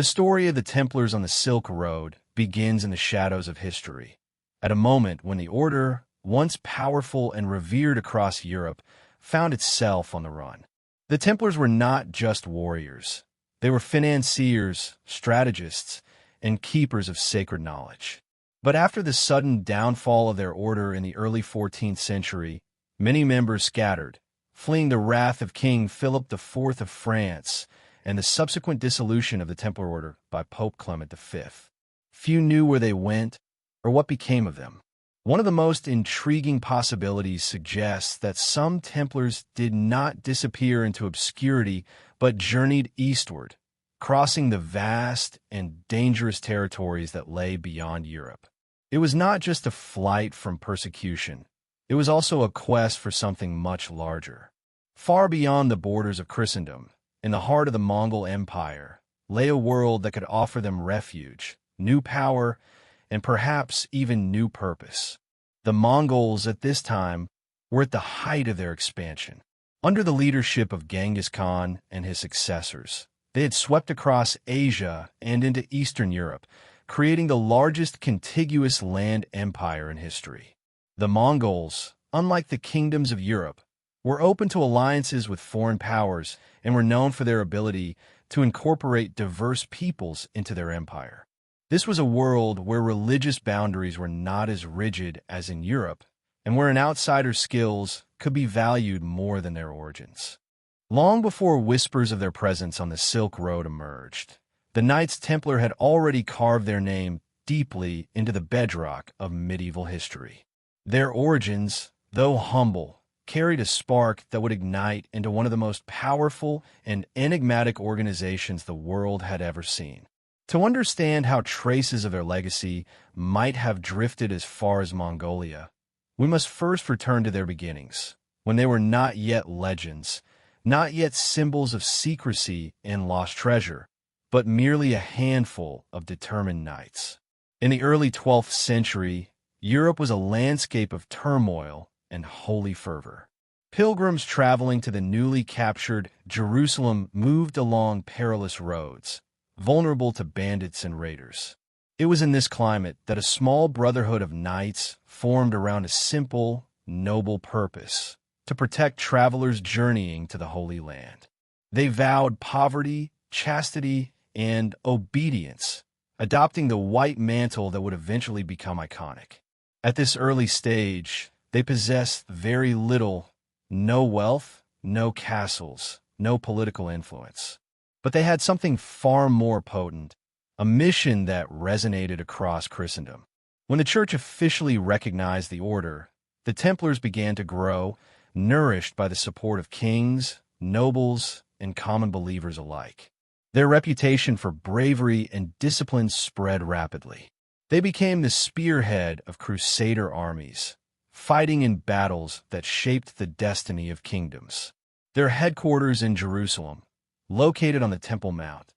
The story of the Templars on the Silk Road begins in the shadows of history, at a moment when the order, once powerful and revered across Europe, found itself on the run. The Templars were not just warriors. They were financiers, strategists, and keepers of sacred knowledge. But after the sudden downfall of their order in the early 14th century, many members scattered, fleeing the wrath of King Philip IV of France and the subsequent dissolution of the Templar order by Pope Clement V. Few knew where they went or what became of them. One of the most intriguing possibilities suggests that some Templars did not disappear into obscurity but journeyed eastward, crossing the vast and dangerous territories that lay beyond Europe. It was not just a flight from persecution. It was also a quest for something much larger. Far beyond the borders of Christendom, in the heart of the Mongol Empire, lay a world that could offer them refuge, new power, and perhaps even new purpose. The Mongols at this time were at the height of their expansion. Under the leadership of Genghis Khan and his successors, they had swept across Asia and into Eastern Europe, creating the largest contiguous land empire in history. The Mongols, unlike the kingdoms of Europe, were open to alliances with foreign powers and were known for their ability to incorporate diverse peoples into their empire. This was a world where religious boundaries were not as rigid as in Europe, and where an outsider's skills could be valued more than their origins. Long before whispers of their presence on the Silk Road emerged, the Knights Templar had already carved their name deeply into the bedrock of medieval history. Their origins, though humble, carried a spark that would ignite into one of the most powerful and enigmatic organizations the world had ever seen. To understand how traces of their legacy might have drifted as far as Mongolia, we must first return to their beginnings, when they were not yet legends, not yet symbols of secrecy and lost treasure, but merely a handful of determined knights. In the early 12th century, Europe was a landscape of turmoil and holy fervor. Pilgrims traveling to the newly captured Jerusalem moved along perilous roads, vulnerable to bandits and raiders. It was in this climate that a small brotherhood of knights formed around a simple, noble purpose: to protect travelers journeying to the Holy Land. They vowed poverty, chastity, and obedience, adopting the white mantle that would eventually become iconic. At this early stage, they possessed very little: no wealth, no castles, no political influence. But they had something far more potent, a mission that resonated across Christendom. When the Church officially recognized the order, the Templars began to grow, nourished by the support of kings, nobles, and common believers alike. Their reputation for bravery and discipline spread rapidly. They became the spearhead of crusader armies, fighting in battles that shaped the destiny of kingdoms. Their headquarters in Jerusalem, located on the Temple Mount,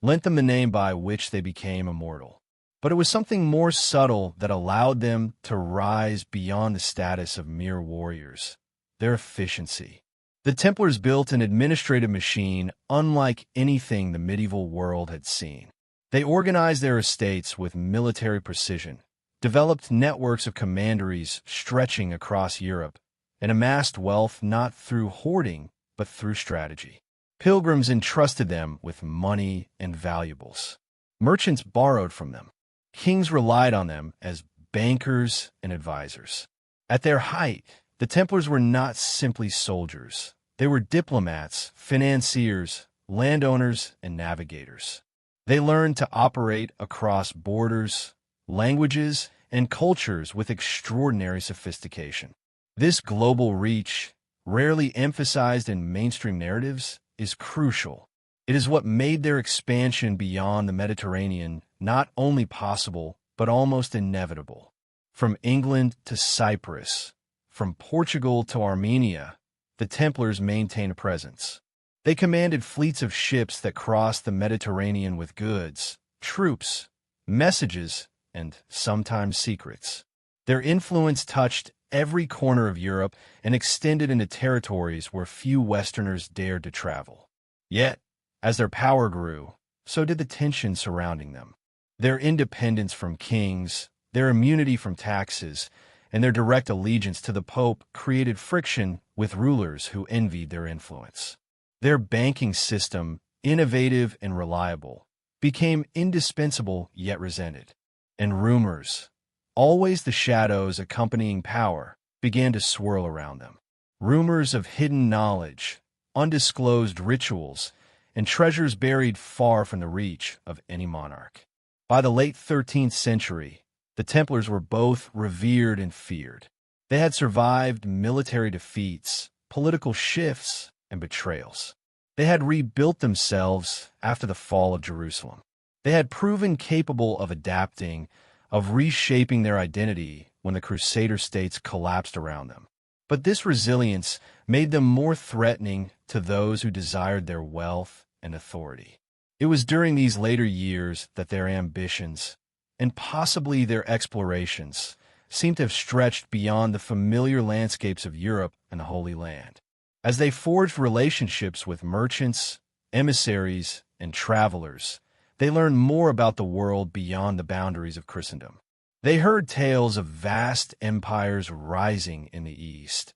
lent them the name by which they became immortal. But it was something more subtle that allowed them to rise beyond the status of mere warriors: their efficiency. The Templars built an administrative machine unlike anything the medieval world had seen. They organized their estates with military precision, developed networks of commanderies stretching across Europe, and amassed wealth not through hoarding but through strategy. Pilgrims entrusted them with money and valuables. Merchants borrowed from them. Kings relied on them as bankers and advisors. At their height, the Templars were not simply soldiers. They were diplomats, financiers, landowners, and navigators. They learned to operate across borders, languages, and cultures with extraordinary sophistication. This global reach, rarely emphasized in mainstream narratives, is crucial. It is what made their expansion beyond the Mediterranean not only possible, but almost inevitable. From England to Cyprus, from Portugal to Armenia, the Templars maintained a presence. They commanded fleets of ships that crossed the Mediterranean with goods, troops, messages, and sometimes secrets. Their influence touched every corner of Europe and extended into territories where few Westerners dared to travel. Yet, as their power grew, so did the tension surrounding them. Their independence from kings, their immunity from taxes, and their direct allegiance to the Pope created friction with rulers who envied their influence. Their banking system, innovative and reliable, became indispensable yet resented. And rumors, always the shadows accompanying power, began to swirl around them. Rumors of hidden knowledge, undisclosed rituals, and treasures buried far from the reach of any monarch. By the late 13th century, the Templars were both revered and feared. They had survived military defeats, political shifts, and betrayals. They had rebuilt themselves after the fall of Jerusalem. They had proven capable of adapting, of reshaping their identity when the Crusader states collapsed around them. But this resilience made them more threatening to those who desired their wealth and authority. It was during these later years that their ambitions, and possibly their explorations, seemed to have stretched beyond the familiar landscapes of Europe and the Holy Land. As they forged relationships with merchants, emissaries, and travelers, they learned more about the world beyond the boundaries of Christendom. They heard tales of vast empires rising in the East,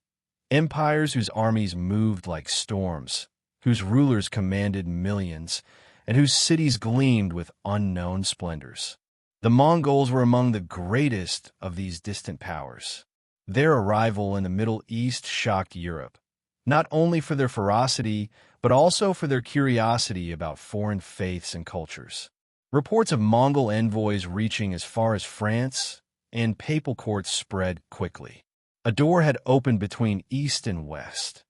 empires whose armies moved like storms, whose rulers commanded millions, and whose cities gleamed with unknown splendors. The Mongols were among the greatest of these distant powers. Their arrival in the Middle East shocked Europe, not only for their ferocity, but also for their curiosity about foreign faiths and cultures. Reports of Mongol envoys reaching as far as France and papal courts spread quickly. A door had opened between East and West,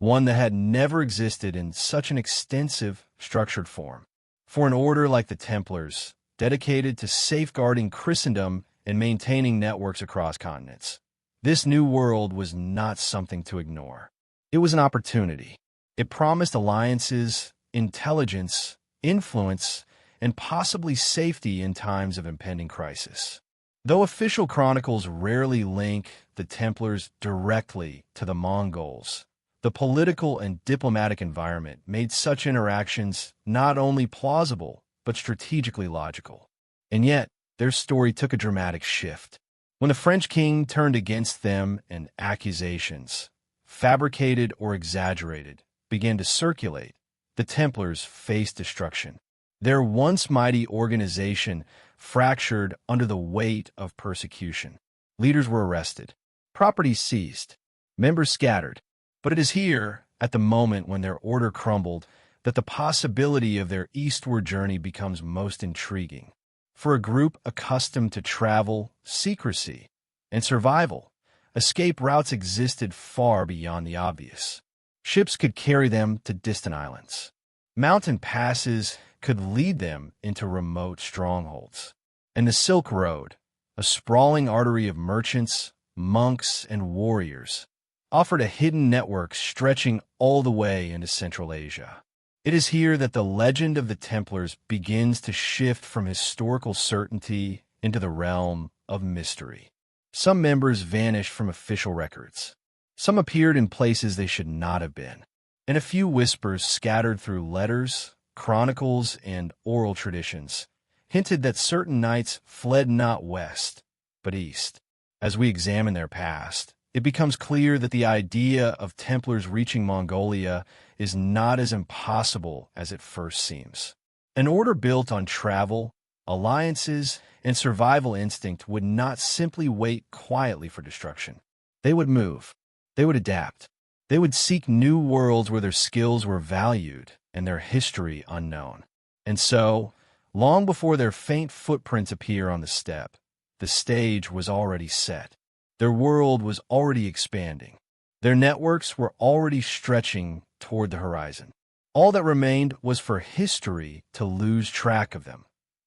one that had never existed in such an extensive, structured form. For an order like the Templars, dedicated to safeguarding Christendom and maintaining networks across continents, this new world was not something to ignore. It was an opportunity. It promised alliances, intelligence, influence, and possibly safety in times of impending crisis. Though official chronicles rarely link the Templars directly to the Mongols, the political and diplomatic environment made such interactions not only plausible, but strategically logical. And yet, their story took a dramatic shift. When the French king turned against them and accusations, fabricated or exaggerated, began to circulate, the Templars faced destruction. Their once mighty organization fractured under the weight of persecution. Leaders were arrested, property seized, members scattered. But it is here, at the moment when their order crumbled, that the possibility of their eastward journey becomes most intriguing. For a group accustomed to travel, secrecy, and survival, escape routes existed far beyond the obvious. Ships could carry them to distant islands. Mountain passes could lead them into remote strongholds. And the Silk Road, a sprawling artery of merchants, monks, and warriors, offered a hidden network stretching all the way into Central Asia. It is here that the legend of the Templars begins to shift from historical certainty into the realm of mystery. Some members vanished from official records. Some appeared in places they should not have been. And a few whispers scattered through letters, chronicles, and oral traditions hinted that certain knights fled not west, but east. As we examine their past, it becomes clear that the idea of Templars reaching Mongolia is not as impossible as it first seems. An order built on travel, alliances, and survival instinct would not simply wait quietly for destruction. They would move. They would adapt. They would seek new worlds where their skills were valued and their history unknown. And so, long before their faint footprints appear on the steppe, the stage was already set. Their world was already expanding. Their networks were already stretching toward the horizon. All that remained was for history to lose track of them,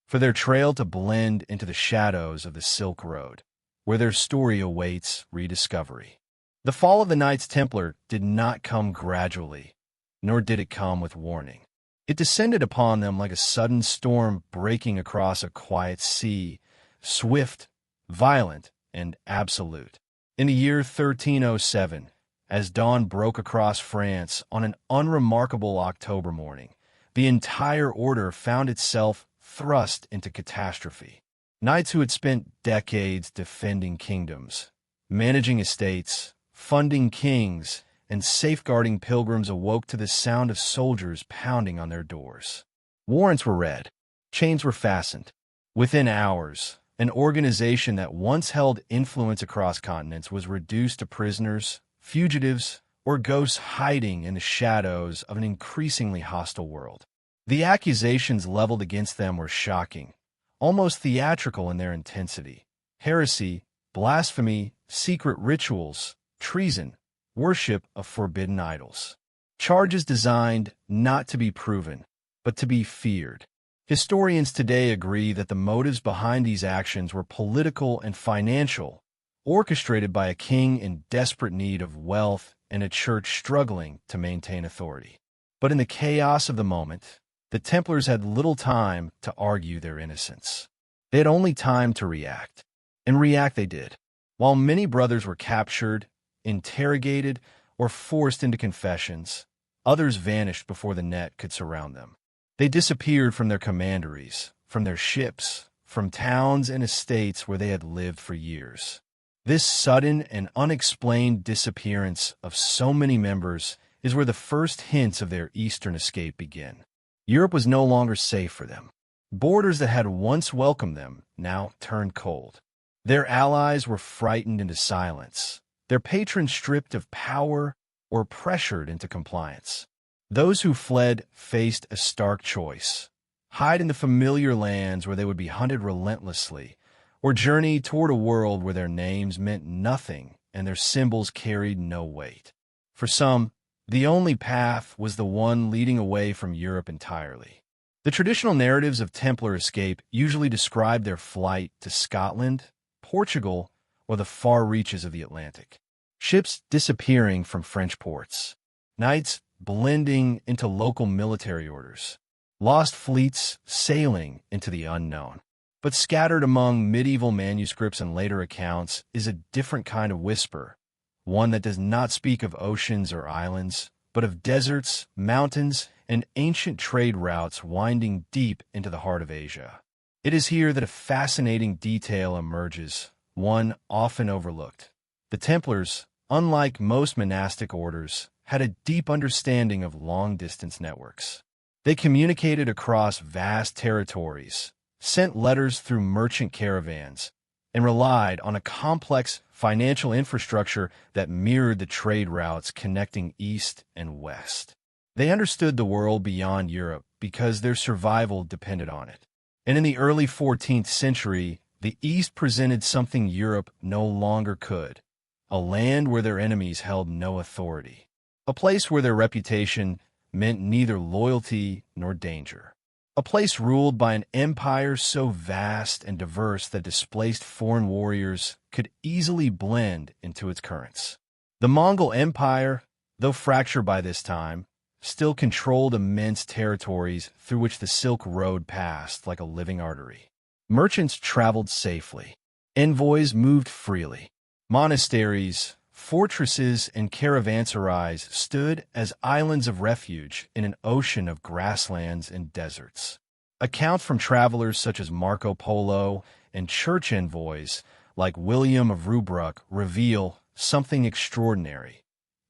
for their trail to blend into the shadows of the Silk Road, where their story awaits rediscovery. The fall of the Knights Templar did not come gradually, nor did it come with warning. It descended upon them like a sudden storm breaking across a quiet sea, swift, violent, and absolute. In the year 1307, as dawn broke across France on an unremarkable October morning, The entire order found itself thrust into catastrophe. Knights who had spent decades defending kingdoms, managing estates, funding kings, and safeguarding pilgrims awoke to the sound of soldiers pounding on their doors. Warrants were read. Chains were fastened. Within hours, an organization that once held influence across continents was reduced to prisoners, fugitives, or ghosts hiding in the shadows of an increasingly hostile world. The accusations leveled against them were shocking, almost theatrical in their intensity. Heresy, blasphemy, secret rituals, treason, worship of forbidden idols. Charges designed not to be proven, but to be feared. Historians today agree that the motives behind these actions were political and financial, orchestrated by a king in desperate need of wealth and a church struggling to maintain authority. But in the chaos of the moment, the Templars had little time to argue their innocence. They had only time to react. And react they did. While many brothers were captured, interrogated, or forced into confessions, others vanished before the net could surround them. They disappeared from their commanderies, from their ships, from towns and estates where they had lived for years. This sudden and unexplained disappearance of so many members is where the first hints of their eastern escape begin. Europe was no longer safe for them. Borders that had once welcomed them now turned cold. Their allies were frightened into silence, their patrons stripped of power or pressured into compliance. Those who fled faced a stark choice: hide in the familiar lands where they would be hunted relentlessly, or journey toward a world where their names meant nothing and their symbols carried no weight. For some, the only path was the one leading away from Europe entirely. The traditional narratives of Templar escape usually describe their flight to Scotland, Portugal, or the far reaches of the Atlantic. Ships disappearing from French ports, knights blending into local military orders, lost fleets sailing into the unknown. But scattered among medieval manuscripts and later accounts is a different kind of whisper, one that does not speak of oceans or islands, but of deserts, mountains, and ancient trade routes winding deep into the heart of Asia. It is here that a fascinating detail emerges, one often overlooked. The Templars, unlike most monastic orders, had a deep understanding of long-distance networks. They communicated across vast territories, sent letters through merchant caravans, and relied on a complex financial infrastructure that mirrored the trade routes connecting east and west. They understood the world beyond Europe because their survival depended on it. And in the early 14th century, the East presented something Europe no longer could: a land where their enemies held no authority, a place where their reputation meant neither loyalty nor danger, a place ruled by an empire so vast and diverse that displaced foreign warriors could easily blend into its currents. The Mongol Empire, though fractured by this time, still controlled immense territories through which the Silk Road passed like a living artery. Merchants traveled safely. Envoys moved freely. Monasteries, fortresses, and caravanserais stood as islands of refuge in an ocean of grasslands and deserts. Accounts from travelers such as Marco Polo and church envoys like William of Rubruck reveal something extraordinary.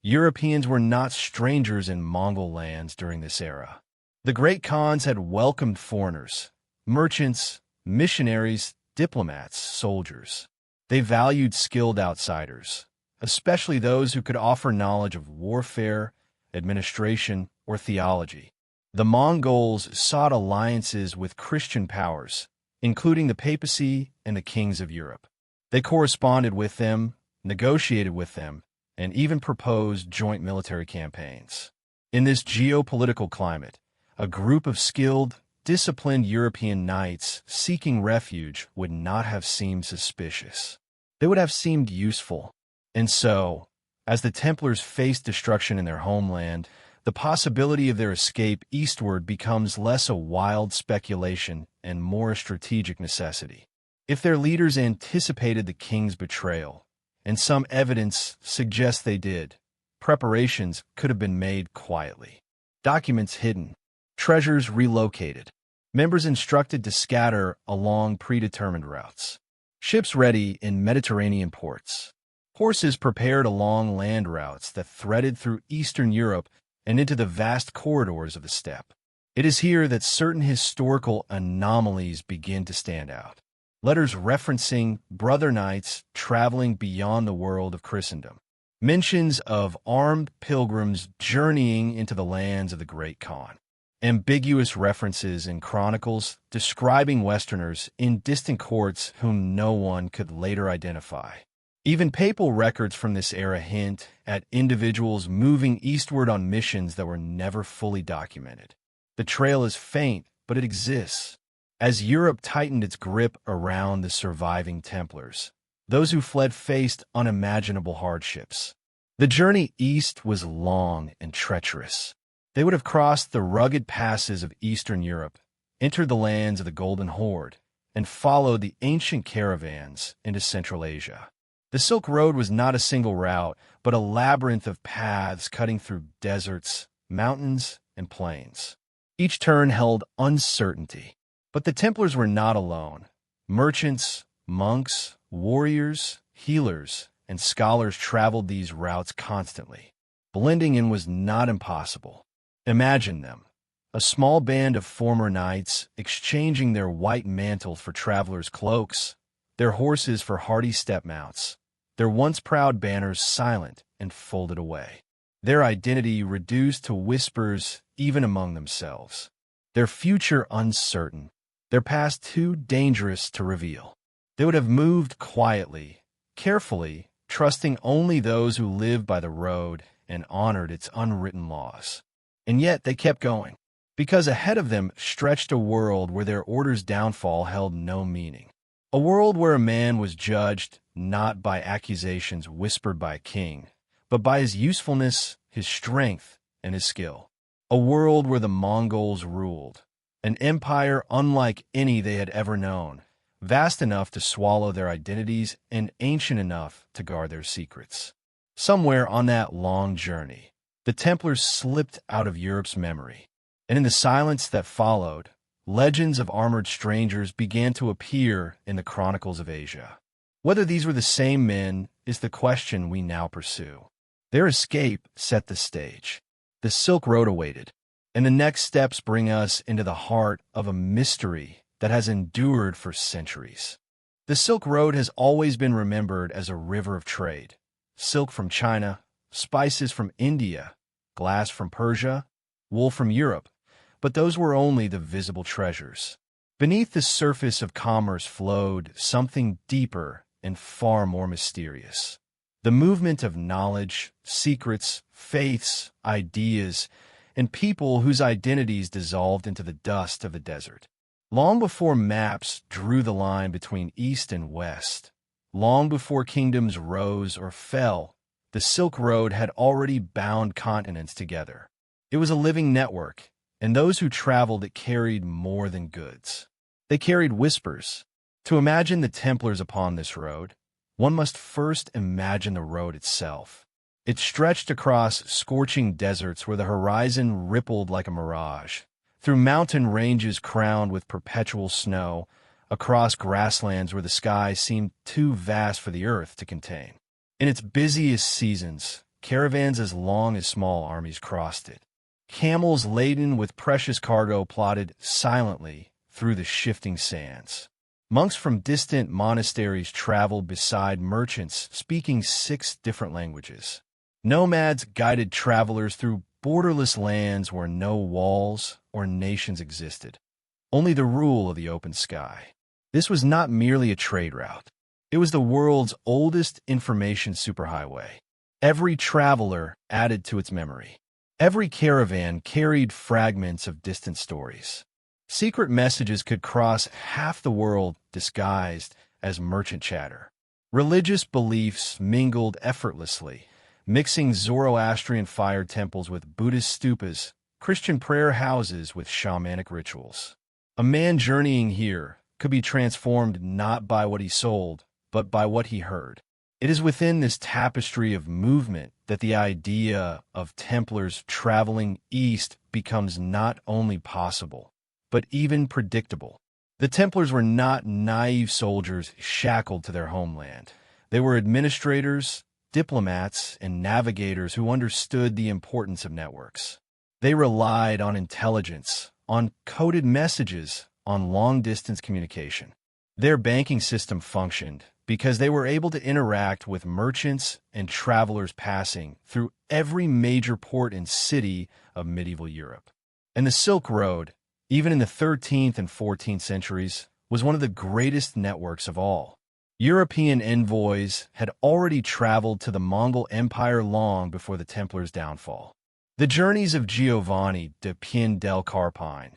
Europeans were not strangers in Mongol lands during this era. The great Khans had welcomed foreigners, merchants, missionaries, diplomats, soldiers. They valued skilled outsiders, especially those who could offer knowledge of warfare, administration, or theology. The Mongols sought alliances with Christian powers, including the papacy and the kings of Europe. They corresponded with them, negotiated with them, and even proposed joint military campaigns. In this geopolitical climate, a group of skilled, disciplined European knights seeking refuge would not have seemed suspicious. They would have seemed useful. And so, as the Templars faced destruction in their homeland, the possibility of their escape eastward becomes less a wild speculation and more a strategic necessity. If their leaders anticipated the king's betrayal, and some evidence suggests they did, preparations could have been made quietly. Documents hidden, treasures relocated, members instructed to scatter along predetermined routes, ships ready in Mediterranean ports, horses prepared along land routes that threaded through Eastern Europe and into the vast corridors of the steppe. It is here that certain historical anomalies begin to stand out. Letters referencing brother knights traveling beyond the world of Christendom. Mentions of armed pilgrims journeying into the lands of the Great Khan. Ambiguous references in chronicles describing Westerners in distant courts whom no one could later identify. Even papal records from this era hint at individuals moving eastward on missions that were never fully documented. The trail is faint, but it exists. As Europe tightened its grip around the surviving Templars, those who fled faced unimaginable hardships. The journey east was long and treacherous. They would have crossed the rugged passes of Eastern Europe, entered the lands of the Golden Horde, and followed the ancient caravans into Central Asia. The Silk Road was not a single route, but a labyrinth of paths cutting through deserts, mountains, and plains. Each turn held uncertainty. But the Templars were not alone. Merchants, monks, warriors, healers, and scholars traveled these routes constantly. Blending in was not impossible. Imagine them, a small band of former knights exchanging their white mantles for travelers' cloaks, their horses for hardy steppe mounts, their once proud banners silent and folded away, their identity reduced to whispers even among themselves, their future uncertain, their past too dangerous to reveal. They would have moved quietly, carefully, trusting only those who lived by the road and honored its unwritten laws. And yet they kept going, because ahead of them stretched a world where their order's downfall held no meaning. A world where a man was judged not by accusations whispered by a king, but by his usefulness, his strength, and his skill. A world where the Mongols ruled, an empire unlike any they had ever known, vast enough to swallow their identities and ancient enough to guard their secrets. Somewhere on that long journey, the Templars slipped out of Europe's memory, and in the silence that followed, legends of armored strangers began to appear in the chronicles of Asia. Whether these were the same men is the question we now pursue. Their escape set the stage. The Silk Road awaited, and the next steps bring us into the heart of a mystery that has endured for centuries. The Silk Road has always been remembered as a river of trade. Silk from China, spices from India, glass from Persia, wool from Europe, but those were only the visible treasures. Beneath the surface of commerce flowed something deeper and far more mysterious. The movement of knowledge, secrets, faiths, ideas, and people whose identities dissolved into the dust of the desert. Long before maps drew the line between East and West, long before kingdoms rose or fell, the Silk Road had already bound continents together. It was a living network, and those who traveled it carried more than goods. They carried whispers. To imagine the Templars upon this road, one must first imagine the road itself. It stretched across scorching deserts where the horizon rippled like a mirage, through mountain ranges crowned with perpetual snow, across grasslands where the sky seemed too vast for the earth to contain. In its busiest seasons, caravans as long as small armies crossed it. Camels laden with precious cargo plodded silently through the shifting sands. Monks from distant monasteries traveled beside merchants speaking 6 different languages. Nomads guided travelers through borderless lands where no walls or nations existed, only the rule of the open sky. This was not merely a trade route. It was the world's oldest information superhighway. Every traveler added to its memory. Every caravan carried fragments of distant stories. Secret messages could cross half the world disguised as merchant chatter. Religious beliefs mingled effortlessly, mixing Zoroastrian fire temples with Buddhist stupas, Christian prayer houses with shamanic rituals. A man journeying here could be transformed not by what he sold, but by what he heard. It is within this tapestry of movement that the idea of Templars traveling east becomes not only possible, but even predictable. The Templars were not naive soldiers shackled to their homeland. They were administrators, diplomats, and navigators who understood the importance of networks. They relied on intelligence, on coded messages, on long-distance communication. Their banking system functioned because they were able to interact with merchants and travelers passing through every major port and city of medieval Europe. And the Silk Road, even in the 13th and 14th centuries, was one of the greatest networks of all. European envoys had already traveled to the Mongol Empire long before the Templars' downfall. The journeys of Giovanni de Pien del Carpine,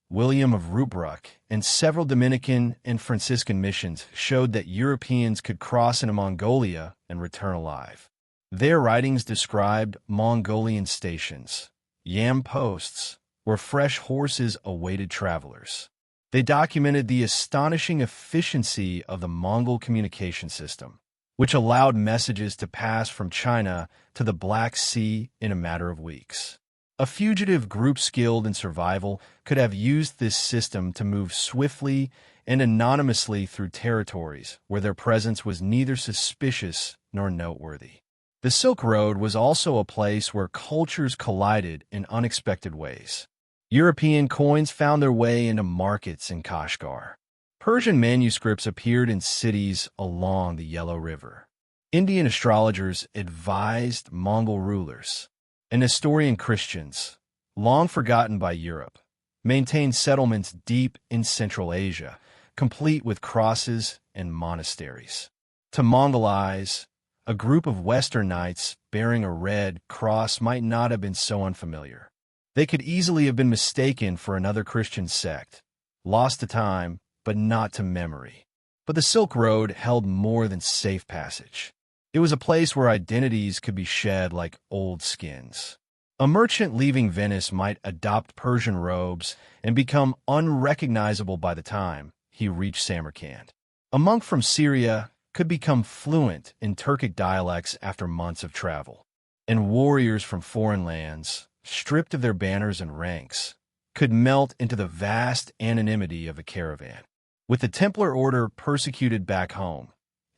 William of Rupbruck, and several Dominican and Franciscan missions showed that Europeans could cross into Mongolia and return alive. Their writings described Mongolian stations, yam posts, where fresh horses awaited travelers. They documented the astonishing efficiency of the Mongol communication system, which allowed messages to pass from China to the Black Sea in a matter of weeks. A fugitive group skilled in survival could have used this system to move swiftly and anonymously through territories where their presence was neither suspicious nor noteworthy. The Silk Road was also a place where cultures collided in unexpected ways. European coins found their way into markets in Kashgar. Persian manuscripts appeared in cities along the Yellow River. Indian astrologers advised Mongol rulers. And Nestorian Christians, long forgotten by Europe, maintained settlements deep in Central Asia, complete with crosses and monasteries. To Mongol eyes, a group of Western knights bearing a red cross might not have been so unfamiliar. They could easily have been mistaken for another Christian sect, lost to time, but not to memory. But the Silk Road held more than safe passage. It was a place where identities could be shed like old skins. A merchant leaving Venice might adopt Persian robes and become unrecognizable by the time he reached Samarkand. A monk from Syria could become fluent in Turkic dialects after months of travel. And warriors from foreign lands, stripped of their banners and ranks, could melt into the vast anonymity of a caravan. With the Templar order persecuted back home,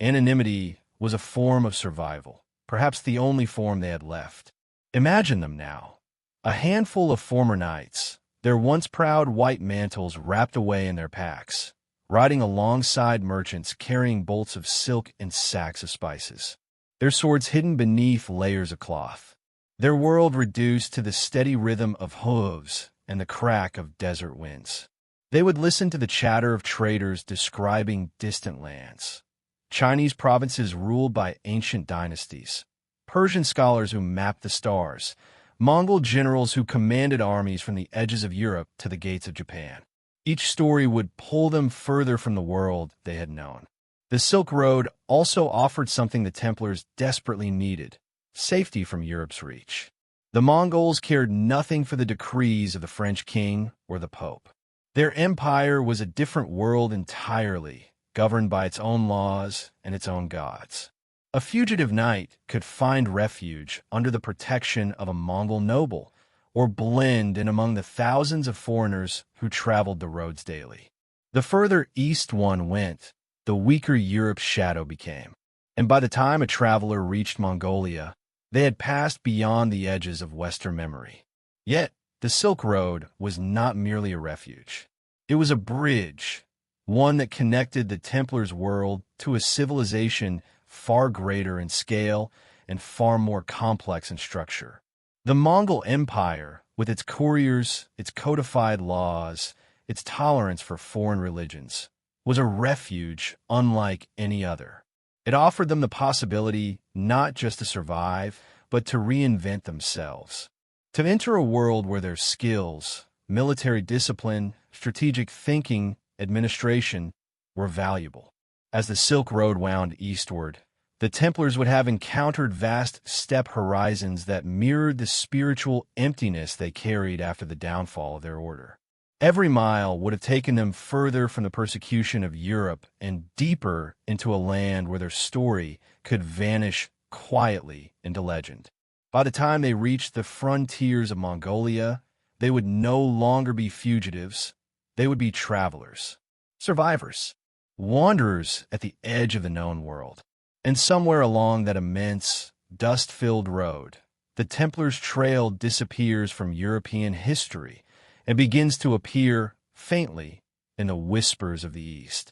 anonymity was a form of survival, perhaps the only form they had left. Imagine them now. A handful of former knights, their once proud white mantles wrapped away in their packs, riding alongside merchants carrying bolts of silk and sacks of spices, their swords hidden beneath layers of cloth, their world reduced to the steady rhythm of hooves and the crack of desert winds. They would listen to the chatter of traders describing distant lands, Chinese provinces ruled by ancient dynasties, Persian scholars who mapped the stars, Mongol generals who commanded armies from the edges of Europe to the gates of Japan. Each story would pull them further from the world they had known. The Silk Road also offered something the Templars desperately needed: safety from Europe's reach. The Mongols cared nothing for the decrees of the French king or the Pope. Their empire was a different world entirely, governed by its own laws and its own gods. A fugitive knight could find refuge under the protection of a Mongol noble, or blend in among the thousands of foreigners who traveled the roads daily. The further east one went, the weaker Europe's shadow became. And by the time a traveler reached Mongolia, they had passed beyond the edges of Western memory. Yet, the Silk Road was not merely a refuge. It was a bridge, one that connected the Templars' world to a civilization far greater in scale and far more complex in structure. The Mongol Empire, with its couriers, its codified laws, its tolerance for foreign religions, was a refuge unlike any other. It offered them the possibility not just to survive, but to reinvent themselves, to enter a world where their skills, military discipline, strategic thinking, administration were valuable. As the Silk Road wound eastward, the Templars would have encountered vast steppe horizons that mirrored the spiritual emptiness they carried after the downfall of their order. Every mile would have taken them further from the persecution of Europe and deeper into a land where their story could vanish quietly into legend. By the time they reached the frontiers of Mongolia, they would no longer be fugitives. They would be travelers, survivors, wanderers at the edge of the known world. And somewhere along that immense, dust-filled road, the Templars' trail disappears from European history and begins to appear faintly in the whispers of the East.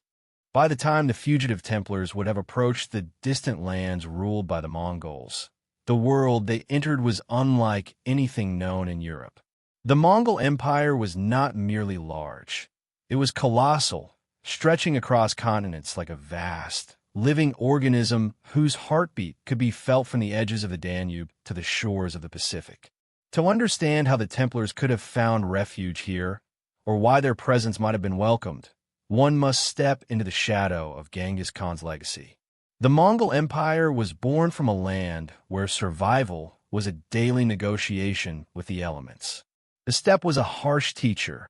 By the time the fugitive Templars would have approached the distant lands ruled by the Mongols, the world they entered was unlike anything known in Europe. The Mongol Empire was not merely large. It was colossal, stretching across continents like a vast, living organism whose heartbeat could be felt from the edges of the Danube to the shores of the Pacific. To understand how the Templars could have found refuge here, or why their presence might have been welcomed, one must step into the shadow of Genghis Khan's legacy. The Mongol Empire was born from a land where survival was a daily negotiation with the elements. The steppe was a harsh teacher,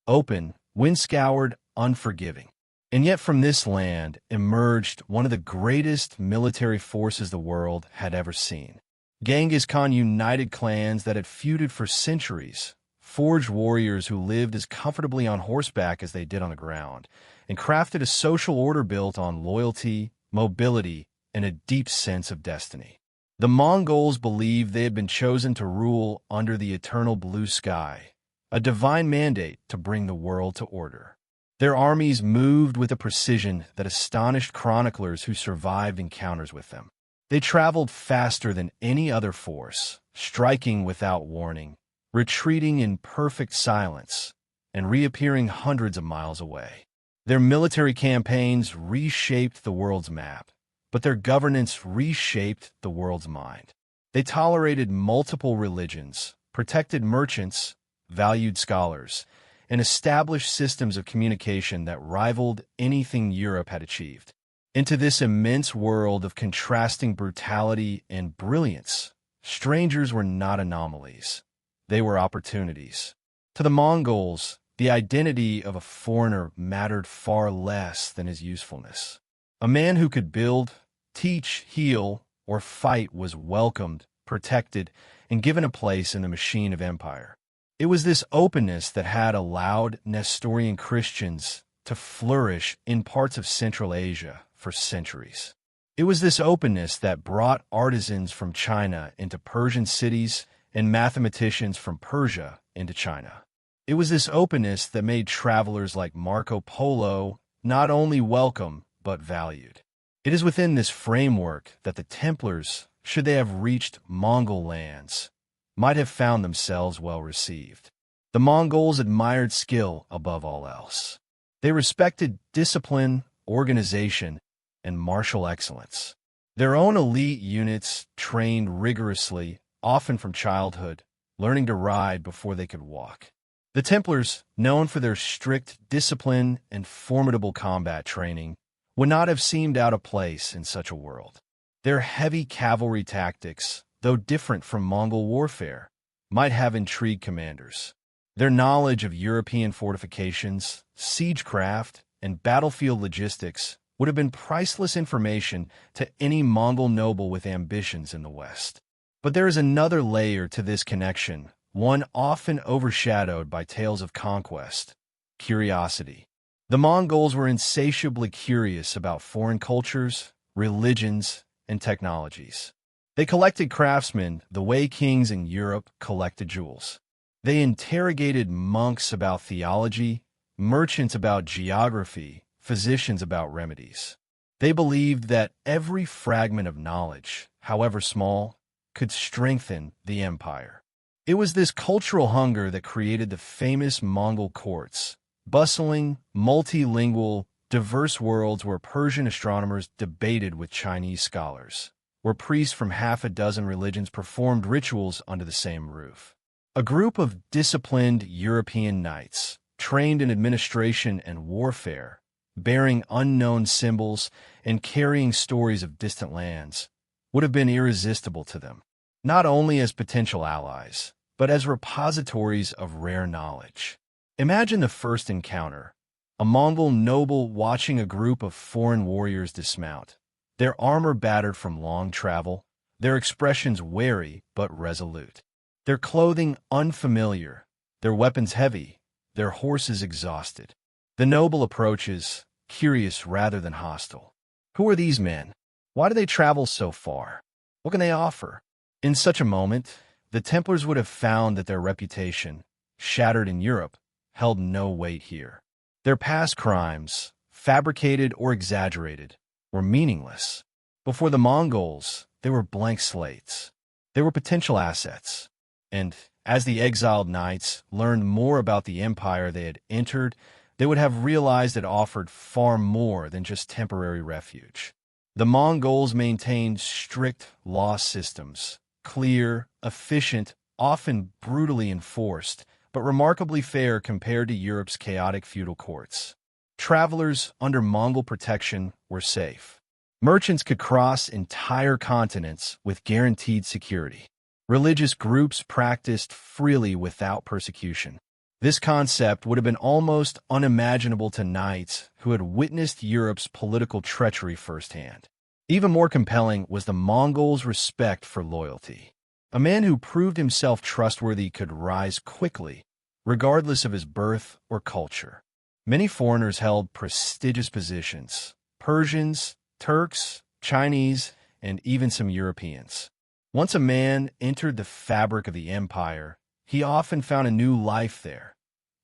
open, wind-scoured, unforgiving. And yet from this land emerged one of the greatest military forces the world had ever seen. Genghis Khan united clans that had feuded for centuries, forged warriors who lived as comfortably on horseback as they did on the ground, and crafted a social order built on loyalty, mobility, and a deep sense of destiny. The Mongols believed they had been chosen to rule under the eternal blue sky, a divine mandate to bring the world to order. Their armies moved with a precision that astonished chroniclers who survived encounters with them. They traveled faster than any other force, striking without warning, retreating in perfect silence, and reappearing hundreds of miles away. Their military campaigns reshaped the world's map, but their governance reshaped the world's mind. They tolerated multiple religions, protected merchants, valued scholars, and established systems of communication that rivaled anything Europe had achieved. Into this immense world of contrasting brutality and brilliance, strangers were not anomalies. They were opportunities. To the Mongols, the identity of a foreigner mattered far less than his usefulness. A man who could build, teach, heal, or fight was welcomed, protected, and given a place in the machine of empire. It was this openness that had allowed Nestorian Christians to flourish in parts of Central Asia for centuries. It was this openness that brought artisans from China into Persian cities and mathematicians from Persia into China. It was this openness that made travelers like Marco Polo not only welcome, but valued. It is within this framework that the Templars, should they have reached Mongol lands, might have found themselves well received. The Mongols admired skill above all else. They respected discipline, organization, and martial excellence. Their own elite units trained rigorously, often from childhood, learning to ride before they could walk. The Templars, known for their strict discipline and formidable combat training, would not have seemed out of place in such a world. Their heavy cavalry tactics, though different from Mongol warfare, might have intrigued commanders. Their knowledge of European fortifications, siegecraft, and battlefield logistics would have been priceless information to any Mongol noble with ambitions in the West. But there is another layer to this connection, one often overshadowed by tales of conquest: curiosity. The Mongols were insatiably curious about foreign cultures, religions, and technologies. They collected craftsmen the way kings in Europe collected jewels. They interrogated monks about theology, merchants about geography, physicians about remedies. They believed that every fragment of knowledge, however small, could strengthen the empire. It was this cultural hunger that created the famous Mongol courts, bustling, multilingual, diverse worlds where Persian astronomers debated with Chinese scholars, where priests from half a dozen religions performed rituals under the same roof. A group of disciplined European knights, trained in administration and warfare, bearing unknown symbols and carrying stories of distant lands, would have been irresistible to them, not only as potential allies, but as repositories of rare knowledge. Imagine the first encounter: a Mongol noble watching a group of foreign warriors dismount, their armor battered from long travel, their expressions wary but resolute, their clothing unfamiliar, their weapons heavy, their horses exhausted. The noble approaches, curious rather than hostile. Who are these men? Why do they travel so far? What can they offer? In such a moment, the Templars would have found that their reputation, shattered in Europe, held no weight here. Their past crimes, fabricated or exaggerated, were meaningless. Before the Mongols, they were blank slates. They were potential assets. And as the exiled knights learned more about the empire they had entered, they would have realized it offered far more than just temporary refuge. The Mongols maintained strict law systems, clear, efficient, often brutally enforced, but remarkably fair compared to Europe's chaotic feudal courts. Travelers under Mongol protection were safe. Merchants could cross entire continents with guaranteed security. Religious groups practiced freely without persecution. This concept would have been almost unimaginable to knights who had witnessed Europe's political treachery firsthand. Even more compelling was the Mongols' respect for loyalty. A man who proved himself trustworthy could rise quickly, regardless of his birth or culture. Many foreigners held prestigious positions: Persians, Turks, Chinese, and even some Europeans. Once a man entered the fabric of the empire, he often found a new life there.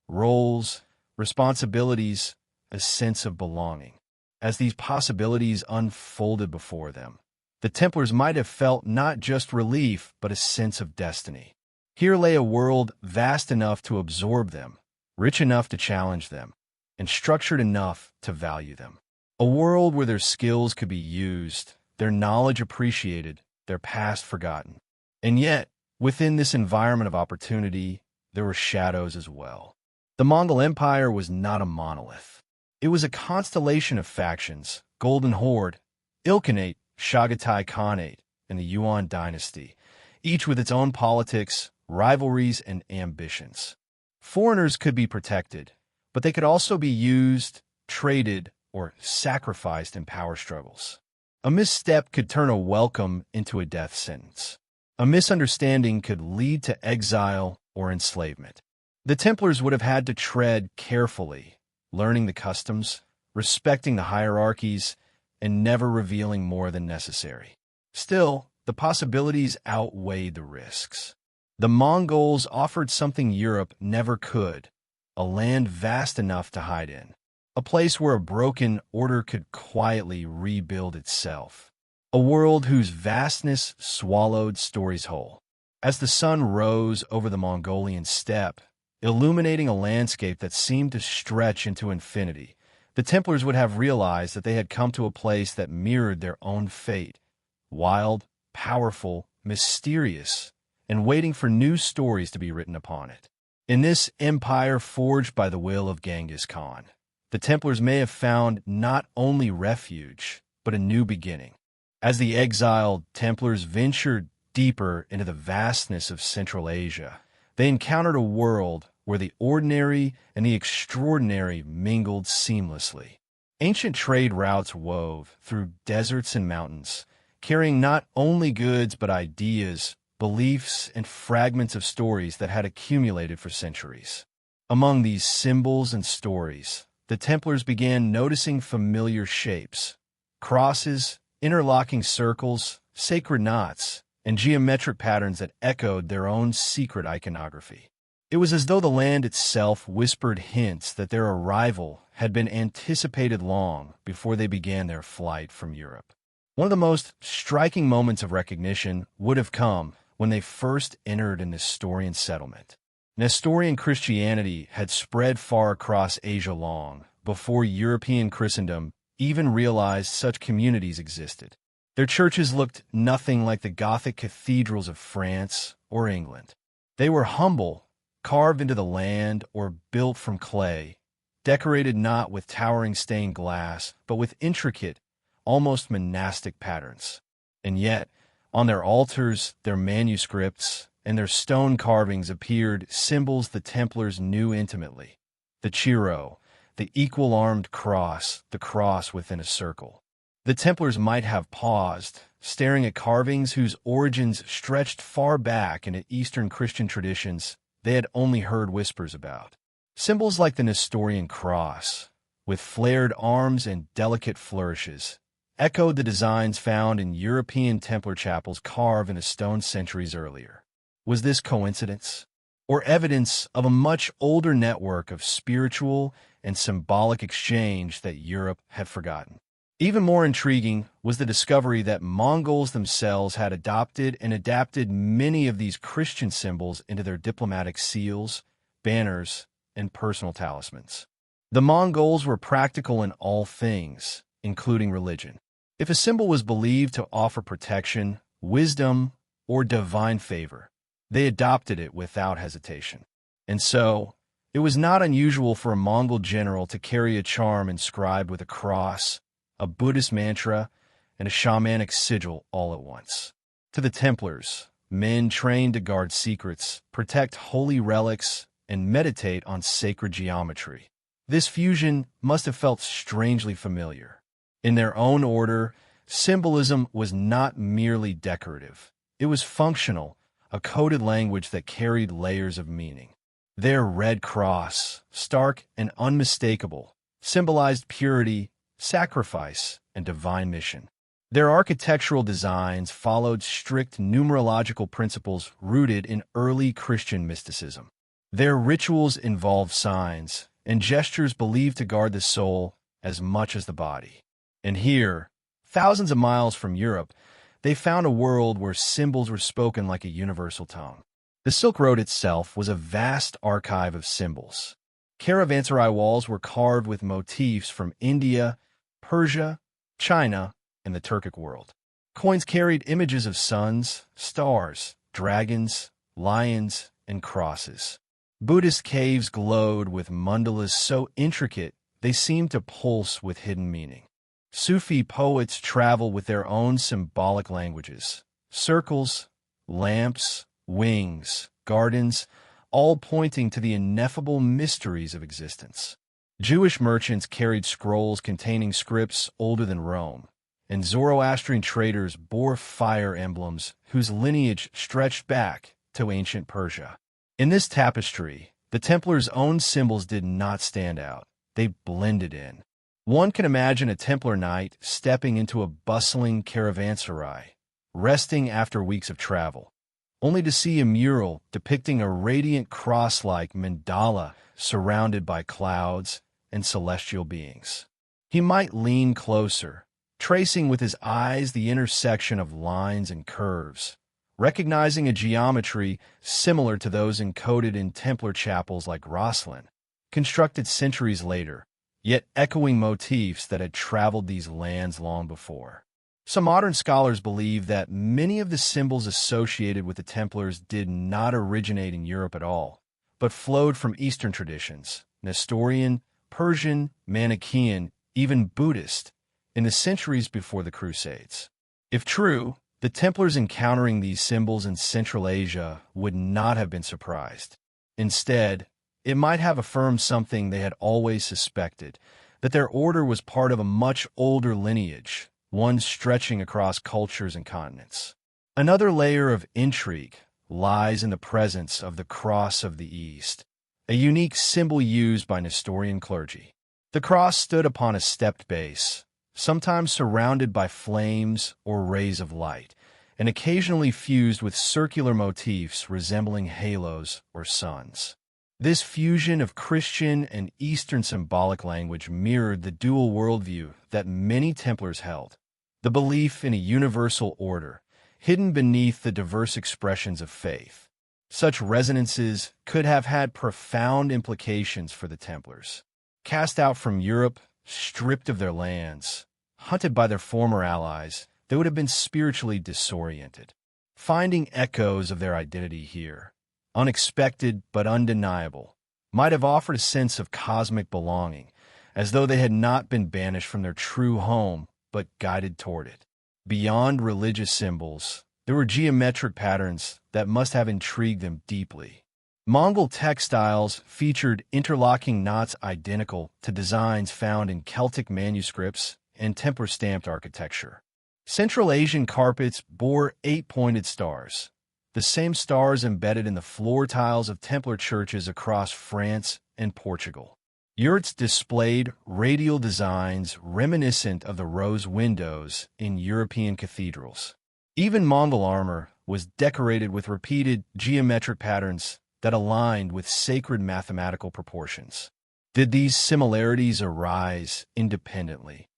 Roles, responsibilities, a sense of belonging. As these possibilities unfolded before them, the Templars might have felt not just relief, but a sense of destiny. Here lay a world vast enough to absorb them, rich enough to challenge them, and structured enough to value them. A world where their skills could be used, their knowledge appreciated, their past forgotten. And yet, within this environment of opportunity, there were shadows as well. The Mongol Empire was not a monolith. It was a constellation of factions: Golden Horde, Ilkhanate, Chagatai Khanate, and the Yuan dynasty, each with its own politics, rivalries, and ambitions. Foreigners could be protected, but they could also be used, traded, or sacrificed in power struggles. A misstep could turn a welcome into a death sentence. A misunderstanding could lead to exile or enslavement. The Templars would have had to tread carefully, learning the customs, respecting the hierarchies, and never revealing more than necessary. Still, the possibilities outweighed the risks. The Mongols offered something Europe never could: a land vast enough to hide in. A place where a broken order could quietly rebuild itself. A world whose vastness swallowed stories whole. As the sun rose over the Mongolian steppe, illuminating a landscape that seemed to stretch into infinity, the Templars would have realized that they had come to a place that mirrored their own fate: wild, powerful, mysterious, and waiting for new stories to be written upon it. In this empire forged by the will of Genghis Khan, the Templars may have found not only refuge, but a new beginning. As the exiled Templars ventured deeper into the vastness of Central Asia, they encountered a world where the ordinary and the extraordinary mingled seamlessly. Ancient trade routes wove through deserts and mountains, carrying not only goods but ideas, beliefs, and fragments of stories that had accumulated for centuries. Among these symbols and stories, the Templars began noticing familiar shapes: crosses, interlocking circles, sacred knots, and geometric patterns that echoed their own secret iconography. It was as though the land itself whispered hints that their arrival had been anticipated long before they began their flight from Europe. One of the most striking moments of recognition would have come when they first entered an Nestorian settlement. Nestorian Christianity had spread far across Asia long before European Christendom even realized such communities existed. Their churches looked nothing like the Gothic cathedrals of France or England. They were humble, carved into the land or built from clay, decorated not with towering stained glass, but with intricate, almost monastic patterns. And yet, on their altars, their manuscripts, and their stone carvings appeared symbols the Templars knew intimately: the Chiro, the equal-armed cross, the cross within a circle. The Templars might have paused, staring at carvings whose origins stretched far back into Eastern Christian traditions they had only heard whispers about. Symbols like the Nestorian cross, with flared arms and delicate flourishes, echoed the designs found in European Templar chapels carved into stone centuries earlier. Was this coincidence, or evidence of a much older network of spiritual and symbolic exchange that Europe had forgotten? Even more intriguing was the discovery that Mongols themselves had adopted and adapted many of these Christian symbols into their diplomatic seals, banners, and personal talismans. The Mongols were practical in all things, including religion. If a symbol was believed to offer protection, wisdom, or divine favor, they adopted it without hesitation. And so, it was not unusual for a Mongol general to carry a charm inscribed with a cross, a Buddhist mantra, and a shamanic sigil all at once. To the Templars, men trained to guard secrets, protect holy relics, and meditate on sacred geometry. This fusion must have felt strangely familiar. In their own order, symbolism was not merely decorative. It was functional, a coded language that carried layers of meaning. Their red cross, stark and unmistakable, symbolized purity, sacrifice, and divine mission. Their architectural designs followed strict numerological principles rooted in early Christian mysticism. Their rituals involved signs and gestures believed to guard the soul as much as the body. And here, thousands of miles from Europe, they found a world where symbols were spoken like a universal tongue. The Silk Road itself was a vast archive of symbols. Caravanserai walls were carved with motifs from India, Persia, China, and the Turkic world. Coins carried images of suns, stars, dragons, lions, and crosses. Buddhist caves glowed with mandalas so intricate they seemed to pulse with hidden meaning. Sufi poets travel with their own symbolic languages. Circles, lamps, wings, gardens, all pointing to the ineffable mysteries of existence. Jewish merchants carried scrolls containing scripts older than Rome, and Zoroastrian traders bore fire emblems whose lineage stretched back to ancient Persia. In this tapestry, the Templars' own symbols did not stand out. They blended in. One can imagine a Templar knight stepping into a bustling caravanserai, resting after weeks of travel, only to see a mural depicting a radiant cross-like mandala surrounded by clouds and celestial beings. He might lean closer, tracing with his eyes the intersection of lines and curves, recognizing a geometry similar to those encoded in Templar chapels like Rosslyn, constructed centuries later, yet echoing motifs that had traveled these lands long before. Some modern scholars believe that many of the symbols associated with the Templars did not originate in Europe at all, but flowed from Eastern traditions, Nestorian, Persian, Manichaean, even Buddhist, in the centuries before the Crusades. If true, the Templars encountering these symbols in Central Asia would not have been surprised. Instead, it might have affirmed something they had always suspected, that their order was part of a much older lineage, one stretching across cultures and continents. Another layer of intrigue lies in the presence of the Cross of the East, a unique symbol used by Nestorian clergy. The cross stood upon a stepped base, sometimes surrounded by flames or rays of light, and occasionally fused with circular motifs resembling halos or suns. This fusion of Christian and Eastern symbolic language mirrored the dual worldview that many Templars held, the belief in a universal order, hidden beneath the diverse expressions of faith. Such resonances could have had profound implications for the Templars. Cast out from Europe, stripped of their lands, hunted by their former allies, they would have been spiritually disoriented. Finding echoes of their identity here, unexpected but undeniable, might have offered a sense of cosmic belonging, as though they had not been banished from their true home, but guided toward it. Beyond religious symbols, there were geometric patterns that must have intrigued them deeply. Mongol textiles featured interlocking knots identical to designs found in Celtic manuscripts and Templar-stamped architecture. Central Asian carpets bore 8-pointed stars, the same stars embedded in the floor tiles of Templar churches across France and Portugal. Yurts displayed radial designs reminiscent of the rose windows in European cathedrals. Even Mongol armor was decorated with repeated geometric patterns that aligned with sacred mathematical proportions. Did these similarities arise independently,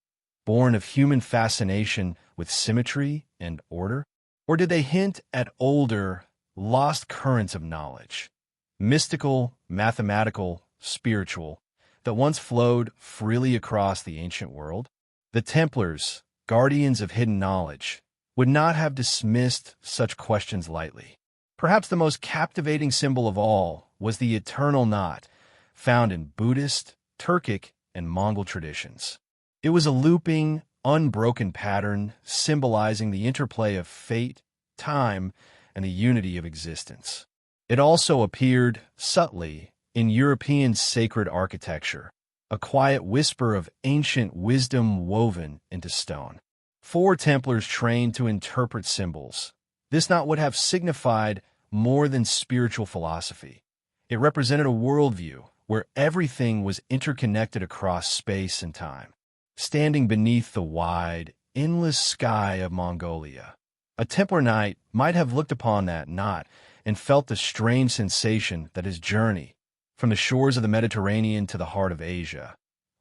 born of human fascination with symmetry and order? Or did they hint at older, lost currents of knowledge, mystical, mathematical, spiritual, that once flowed freely across the ancient world? The Templars, guardians of hidden knowledge, would not have dismissed such questions lightly. Perhaps the most captivating symbol of all was the eternal knot, found in Buddhist, Turkic, and Mongol traditions. It was a looping, unbroken pattern symbolizing the interplay of fate, time, and the unity of existence. It also appeared subtly in European sacred architecture, a quiet whisper of ancient wisdom woven into stone. For Templars trained to interpret symbols, this knot would have signified more than spiritual philosophy. It represented a worldview where everything was interconnected across space and time. Standing beneath the wide, endless sky of Mongolia, a Templar knight might have looked upon that knot and felt the strange sensation that his journey, from the shores of the Mediterranean to the heart of Asia,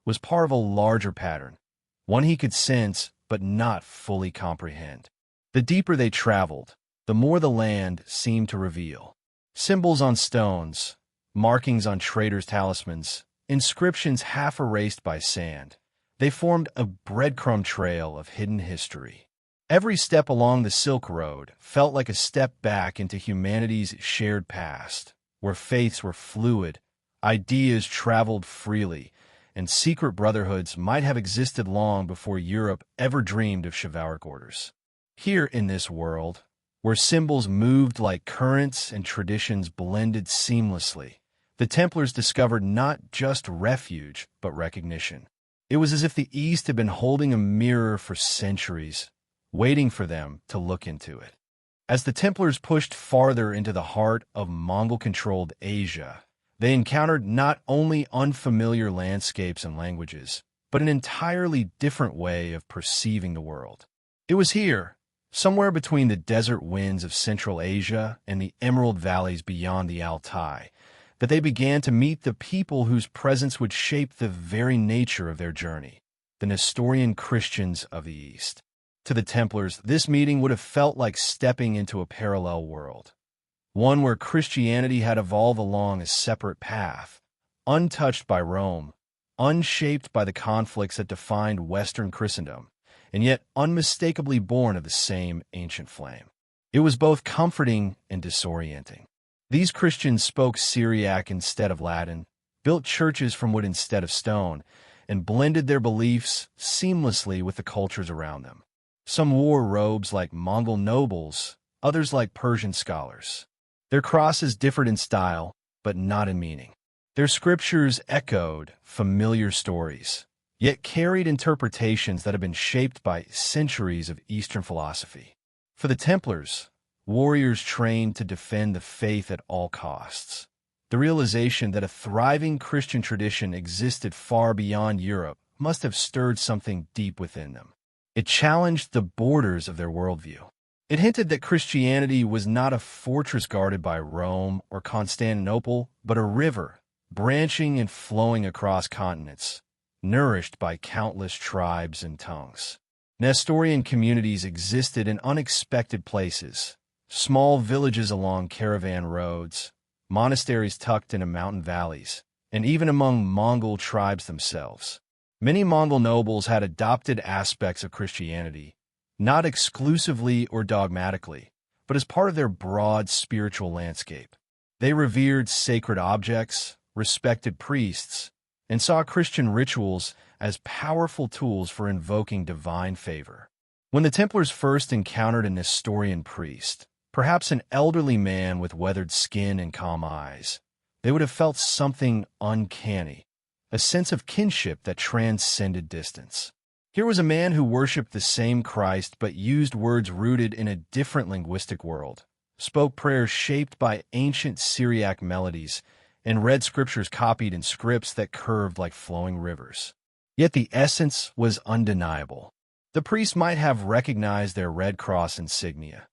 was part of a larger pattern, one he could sense but not fully comprehend. The deeper they traveled, the more the land seemed to reveal. Symbols on stones, markings on traders' talismans, inscriptions half erased by sand, they formed a breadcrumb trail of hidden history. Every step along the Silk Road felt like a step back into humanity's shared past, where faiths were fluid, ideas traveled freely, and secret brotherhoods might have existed long before Europe ever dreamed of chivalric orders. Here in this world, where symbols moved like currents and traditions blended seamlessly, the Templars discovered not just refuge, but recognition. It was as if the East had been holding a mirror for centuries, waiting for them to look into it. As the Templars pushed farther into the heart of Mongol-controlled Asia, they encountered not only unfamiliar landscapes and languages, but an entirely different way of perceiving the world. It was here, somewhere between the desert winds of Central Asia and the emerald valleys beyond the Altai, that they began to meet the people whose presence would shape the very nature of their journey, the Nestorian Christians of the East. To the Templars, this meeting would have felt like stepping into a parallel world, one where Christianity had evolved along a separate path, untouched by Rome, unshaped by the conflicts that defined Western Christendom, and yet unmistakably born of the same ancient flame. It was both comforting and disorienting. These Christians spoke Syriac instead of Latin, built churches from wood instead of stone, and blended their beliefs seamlessly with the cultures around them. Some wore robes like Mongol nobles, others like Persian scholars. Their crosses differed in style, but not in meaning. Their scriptures echoed familiar stories, yet carried interpretations that had been shaped by centuries of Eastern philosophy. For the Templars, warriors trained to defend the faith at all costs, the realization that a thriving Christian tradition existed far beyond Europe must have stirred something deep within them. It challenged the borders of their worldview. It hinted that Christianity was not a fortress guarded by Rome or Constantinople, but a river, branching and flowing across continents, nourished by countless tribes and tongues. Nestorian communities existed in unexpected places, small villages along caravan roads, monasteries tucked into mountain valleys, and even among Mongol tribes themselves. Many Mongol nobles had adopted aspects of Christianity, not exclusively or dogmatically, but as part of their broad spiritual landscape. They revered sacred objects, respected priests, and saw Christian rituals as powerful tools for invoking divine favor. When the Templars first encountered a Nestorian priest, perhaps an elderly man with weathered skin and calm eyes, they would have felt something uncanny, a sense of kinship that transcended distance. Here was a man who worshipped the same Christ but used words rooted in a different linguistic world, spoke prayers shaped by ancient Syriac melodies, and read scriptures copied in scripts that curved like flowing rivers. Yet the essence was undeniable. The priest might have recognized their Red Cross insignia,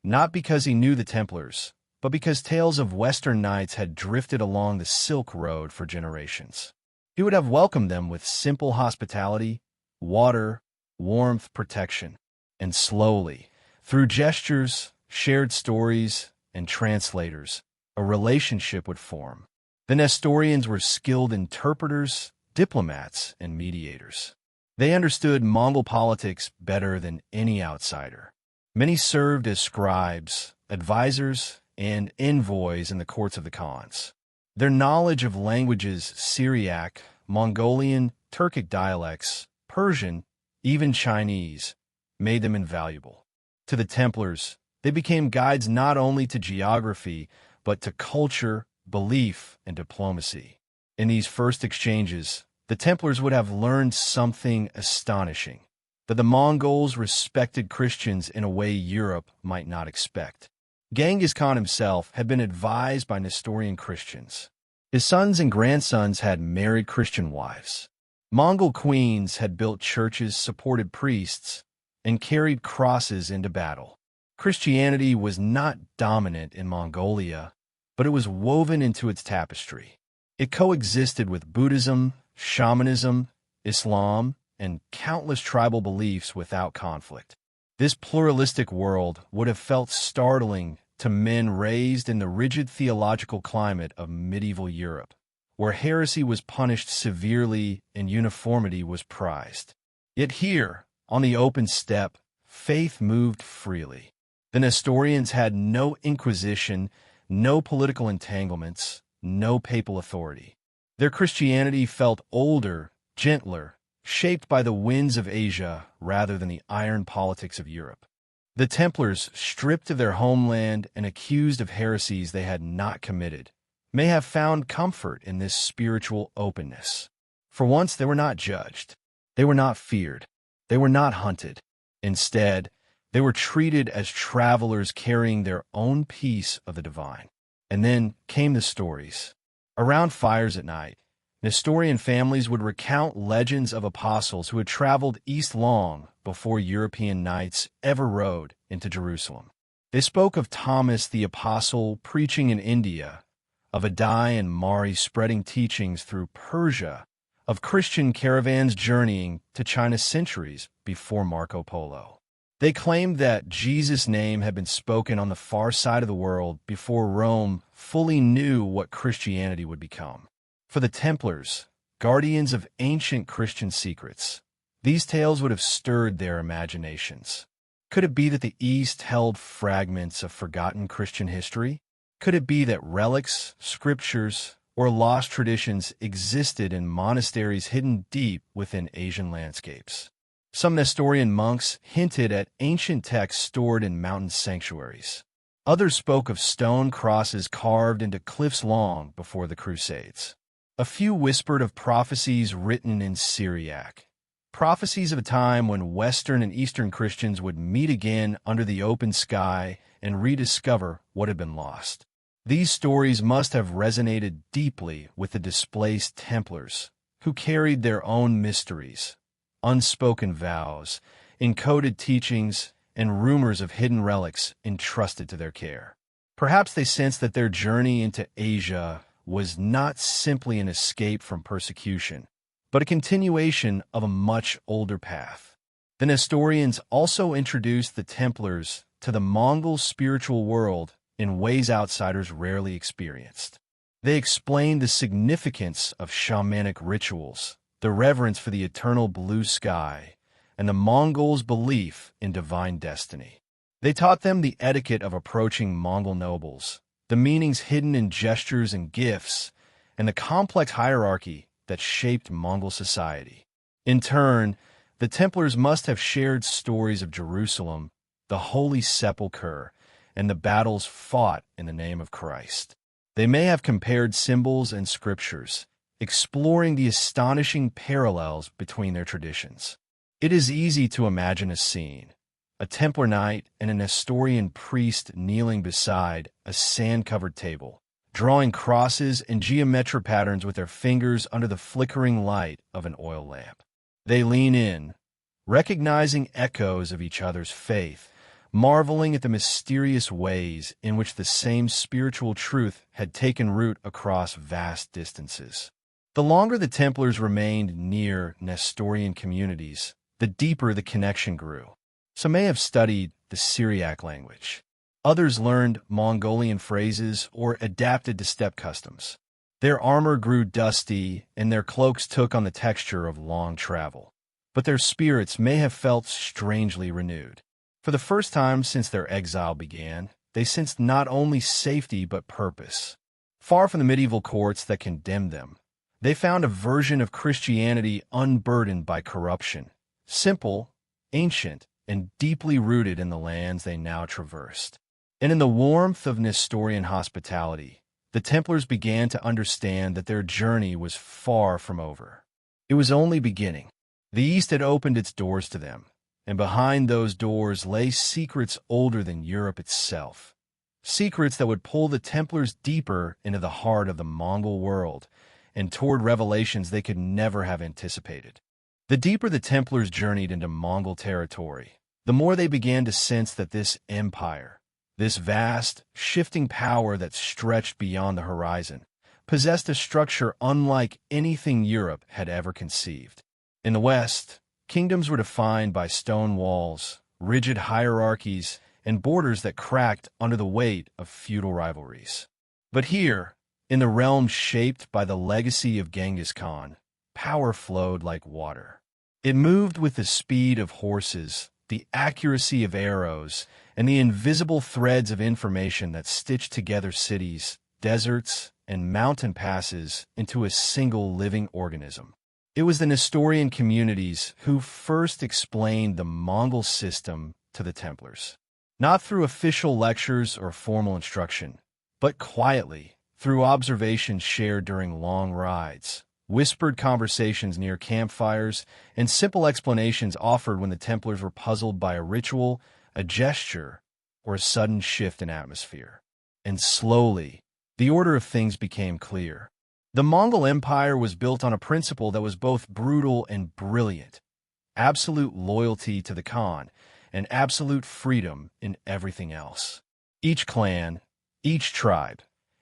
not because he knew the Templars, but because tales of Western knights had drifted along the Silk Road for generations. He would have welcomed them with simple hospitality, water, warmth, protection, and slowly, through gestures, shared stories, and translators, a relationship would form. The Nestorians were skilled interpreters, diplomats, and mediators. They understood Mongol politics better than any outsider. Many served as scribes, advisors, and envoys in the courts of the Khans. Their knowledge of languages Syriac, Mongolian, Turkic dialects, Persian, even Chinese, made them invaluable. To the Templars, they became guides not only to geography, but to culture, belief, and diplomacy. In these first exchanges, the Templars would have learned something astonishing, that the Mongols respected Christians in a way Europe might not expect. Genghis Khan himself had been advised by Nestorian Christians. His sons and grandsons had married Christian wives. Mongol queens had built churches, supported priests, and carried crosses into battle. Christianity was not dominant in Mongolia, but it was woven into its tapestry. It coexisted with Buddhism, shamanism, Islam, and countless tribal beliefs without conflict. This pluralistic world would have felt startling to men raised in the rigid theological climate of medieval Europe, where heresy was punished severely and uniformity was prized. Yet here, on the open steppe, faith moved freely. The Nestorians had no inquisition, no political entanglements, no papal authority. Their Christianity felt older, gentler, shaped by the winds of Asia rather than the iron politics of Europe. The Templars, stripped of their homeland and accused of heresies they had not committed, may have found comfort in this spiritual openness. For once, they were not judged. They were not feared. They were not hunted. Instead, they were treated as travelers carrying their own piece of the divine. And then came the stories. Around fires at night, Nestorian families would recount legends of apostles who had traveled east long before European knights ever rode into Jerusalem. They spoke of Thomas the Apostle preaching in India, of Adai and Mari spreading teachings through Persia, of Christian caravans journeying to China centuries before Marco Polo. They claimed that Jesus' name had been spoken on the far side of the world before Rome fully knew what Christianity would become. For the Templars, guardians of ancient Christian secrets, these tales would have stirred their imaginations. Could it be that the East held fragments of forgotten Christian history? Could it be that relics, scriptures, or lost traditions existed in monasteries hidden deep within Asian landscapes? Some Nestorian monks hinted at ancient texts stored in mountain sanctuaries. Others spoke of stone crosses carved into cliffs long before the Crusades. A few whispered of prophecies written in Syriac, prophecies of a time when Western and Eastern Christians would meet again under the open sky and rediscover what had been lost. These stories must have resonated deeply with the displaced Templars, who carried their own mysteries, unspoken vows, encoded teachings, and rumors of hidden relics entrusted to their care. Perhaps they sensed that their journey into Asia was not simply an escape from persecution, but a continuation of a much older path. The Nestorians also introduced the Templars to the Mongol spiritual world in ways outsiders rarely experienced. They explained the significance of shamanic rituals, the reverence for the eternal blue sky, and the Mongols' belief in divine destiny. They taught them the etiquette of approaching Mongol nobles, the meanings hidden in gestures and gifts, and the complex hierarchy that shaped Mongol society. In turn, the Templars must have shared stories of Jerusalem, the Holy Sepulchre, and the battles fought in the name of Christ. They may have compared symbols and scriptures, exploring the astonishing parallels between their traditions. It is easy to imagine a scene. A Templar knight and a Nestorian priest kneeling beside a sand-covered table, drawing crosses and geometric patterns with their fingers under the flickering light of an oil lamp. They lean in, recognizing echoes of each other's faith, marveling at the mysterious ways in which the same spiritual truth had taken root across vast distances. The longer the Templars remained near Nestorian communities, the deeper the connection grew. Some may have studied the Syriac language. Others learned Mongolian phrases or adapted to steppe customs. Their armor grew dusty, and their cloaks took on the texture of long travel. But their spirits may have felt strangely renewed. For the first time since their exile began, they sensed not only safety but purpose. Far from the medieval courts that condemned them, they found a version of Christianity unburdened by corruption, simple, ancient, and deeply rooted in the lands they now traversed. And in the warmth of Nestorian hospitality, the Templars began to understand that their journey was far from over. It was only beginning. The East had opened its doors to them, and behind those doors lay secrets older than Europe itself. Secrets that would pull the Templars deeper into the heart of the Mongol world and toward revelations they could never have anticipated. The deeper the Templars journeyed into Mongol territory, the more they began to sense that this empire, this vast, shifting power that stretched beyond the horizon, possessed a structure unlike anything Europe had ever conceived. In the West, kingdoms were defined by stone walls, rigid hierarchies, and borders that cracked under the weight of feudal rivalries. But here, in the realm shaped by the legacy of Genghis Khan, power flowed like water. It moved with the speed of horses, the accuracy of arrows, and the invisible threads of information that stitched together cities, deserts, and mountain passes into a single living organism. It was the Nestorian communities who first explained the Mongol system to the Templars, not through official lectures or formal instruction, but quietly, through observations shared during long rides, whispered conversations near campfires, and simple explanations offered when the Templars were puzzled by a ritual, a gesture, or a sudden shift in atmosphere. And slowly, the order of things became clear. The Mongol Empire was built on a principle that was both brutal and brilliant: absolute loyalty to the Khan and absolute freedom in everything else. Each clan, each tribe,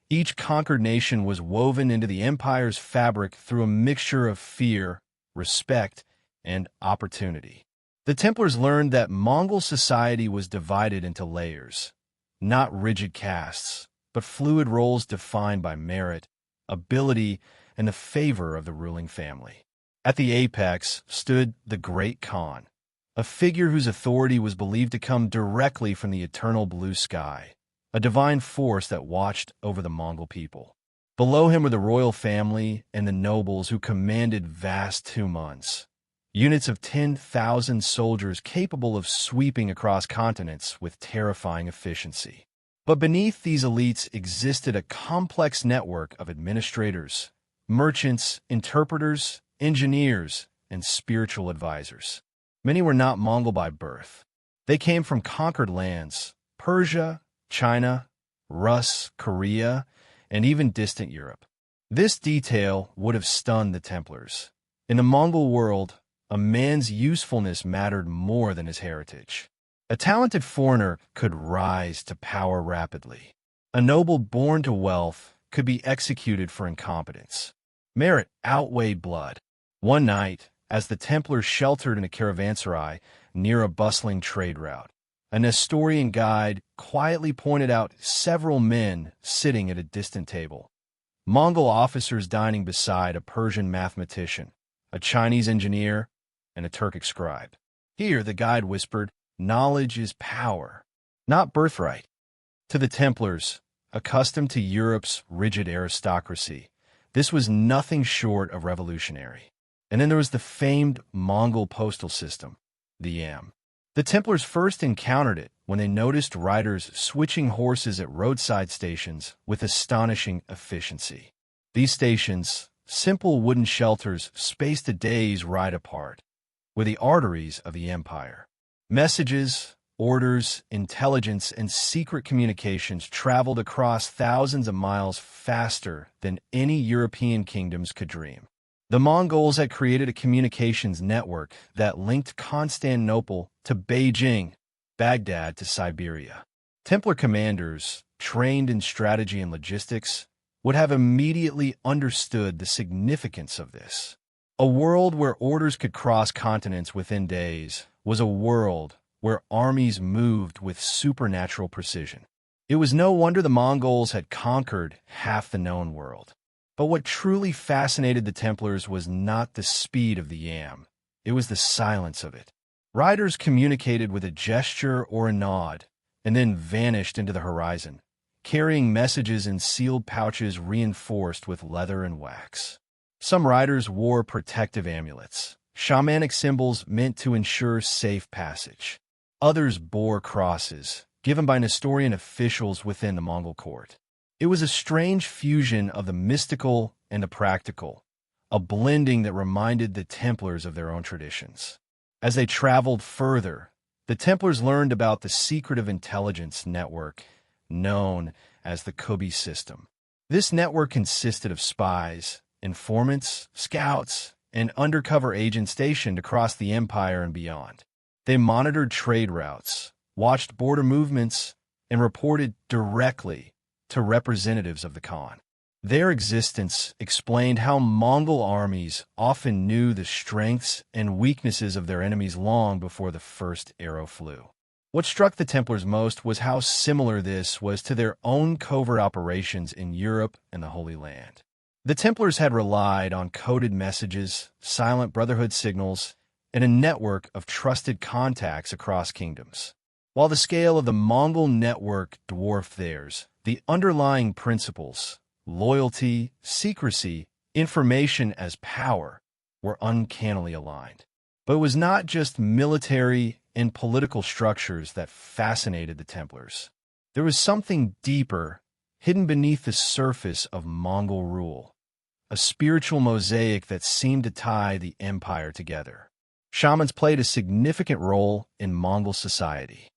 each conquered nation was woven into the empire's fabric through a mixture of fear, respect, and opportunity. The Templars learned that Mongol society was divided into layers, not rigid castes, but fluid roles defined by merit, ability, and the favor of the ruling family. At the apex stood the Great Khan, a figure whose authority was believed to come directly from the eternal blue sky, a divine force that watched over the Mongol people. Below him were the royal family and the nobles who commanded vast tumans, units of 10,000 soldiers capable of sweeping across continents with terrifying efficiency. But beneath these elites existed a complex network of administrators, merchants, interpreters, engineers, and spiritual advisors. Many were not Mongol by birth. They came from conquered lands: Persia, China, Rus, Korea, and even distant Europe. This detail would have stunned the Templars. In the Mongol world, a man's usefulness mattered more than his heritage. A talented foreigner could rise to power rapidly. A noble born to wealth could be executed for incompetence. Merit outweighed blood. One night, as the Templars sheltered in a caravanserai near a bustling trade route, a Nestorian guide quietly pointed out several men sitting at a distant table. Mongol officers dining beside a Persian mathematician, a Chinese engineer, and a Turkic scribe. Here, the guide whispered, knowledge is power, not birthright. To the Templars, accustomed to Europe's rigid aristocracy, this was nothing short of revolutionary. And then there was the famed Mongol postal system, the yam. The Templars first encountered it when they noticed riders switching horses at roadside stations with astonishing efficiency. These stations, simple wooden shelters spaced a day's ride apart, were the arteries of the empire. Messages, orders, intelligence, and secret communications traveled across thousands of miles faster than any European kingdoms could dream. The Mongols had created a communications network that linked Constantinople to Beijing, Baghdad to Siberia. Templar commanders, trained in strategy and logistics, would have immediately understood the significance of this. A world where orders could cross continents within days was a world where armies moved with supernatural precision. It was no wonder the Mongols had conquered half the known world. But what truly fascinated the Templars was not the speed of the yam, it was the silence of it. Riders communicated with a gesture or a nod, and then vanished into the horizon, carrying messages in sealed pouches reinforced with leather and wax. Some riders wore protective amulets, shamanic symbols meant to ensure safe passage. Others bore crosses, given by Nestorian officials within the Mongol court. It was a strange fusion of the mystical and the practical, a blending that reminded the Templars of their own traditions. As they traveled further, the Templars learned about the secretive intelligence network known as the Kubi system. This network consisted of spies, informants, scouts, and undercover agents stationed across the empire and beyond. They monitored trade routes, watched border movements, and reported directly to representatives of the Khan. Their existence explained how Mongol armies often knew the strengths and weaknesses of their enemies long before the first arrow flew. What struck the Templars most was how similar this was to their own covert operations in Europe and the Holy Land. The Templars had relied on coded messages, silent brotherhood signals, and a network of trusted contacts across kingdoms. While the scale of the Mongol network dwarfed theirs, the underlying principles, loyalty, secrecy, information as power, were uncannily aligned. But it was not just military and political structures that fascinated the Templars. There was something deeper, hidden beneath the surface of Mongol rule, a spiritual mosaic that seemed to tie the empire together. Shamans played a significant role in Mongol society.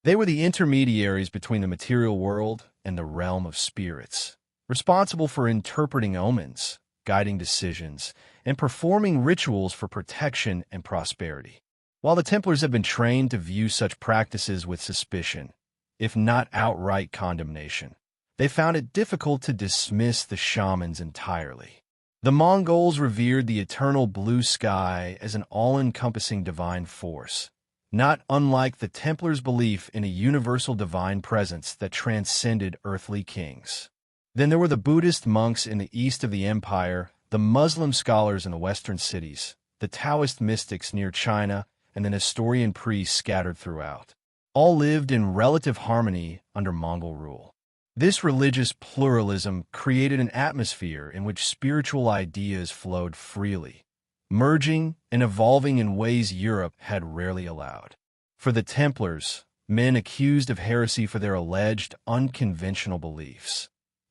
They were the intermediaries between the material world and the realm of spirits, responsible for interpreting omens, guiding decisions, and performing rituals for protection and prosperity. While the Templars have been trained to view such practices with suspicion, if not outright condemnation, they found it difficult to dismiss the shamans entirely. The Mongols revered the eternal blue sky as an all-encompassing divine force, not unlike the Templars' belief in a universal divine presence that transcended earthly kings. Then there were the Buddhist monks in the east of the empire, the Muslim scholars in the western cities, the Taoist mystics near China, and the Nestorian priests scattered throughout. All lived in relative harmony under Mongol rule. This religious pluralism created an atmosphere in which spiritual ideas flowed freely, merging and evolving in ways Europe had rarely allowed. For the Templars, men accused of heresy for their alleged unconventional beliefs,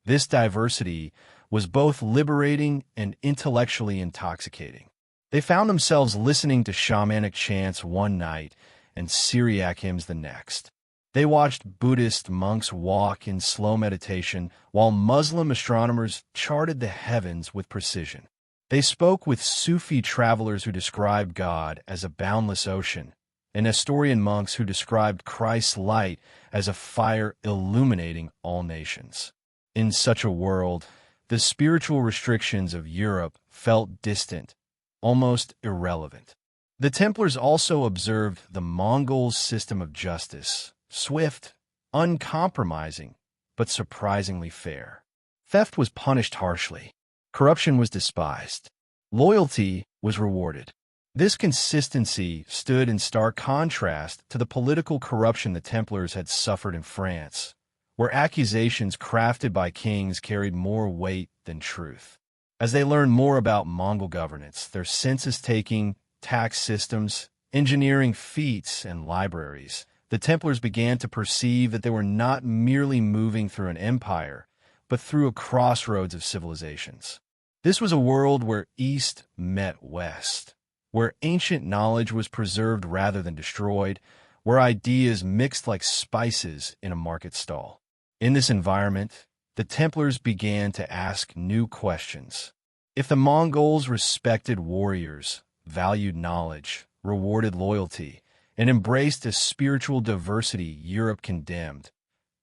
this diversity was both liberating and intellectually intoxicating. They found themselves listening to shamanic chants one night and Syriac hymns the next. They watched Buddhist monks walk in slow meditation while Muslim astronomers charted the heavens with precision. They spoke with Sufi travelers who described God as a boundless ocean, and Nestorian monks who described Christ's light as a fire illuminating all nations. In such a world, the spiritual restrictions of Europe felt distant, almost irrelevant. The Templars also observed the Mongols' system of justice, swift, uncompromising, but surprisingly fair. Theft was punished harshly. Corruption was despised. Loyalty was rewarded. This consistency stood in stark contrast to the political corruption the Templars had suffered in France, where accusations crafted by kings carried more weight than truth. As they learned more about Mongol governance, their census-taking, tax systems, engineering feats, and libraries, the Templars began to perceive that they were not merely moving through an empire, but through a crossroads of civilizations. This was a world where East met West, where ancient knowledge was preserved rather than destroyed, where ideas mixed like spices in a market stall. In this environment, the Templars began to ask new questions. If the Mongols respected warriors, valued knowledge, rewarded loyalty, and embraced a spiritual diversity Europe condemned,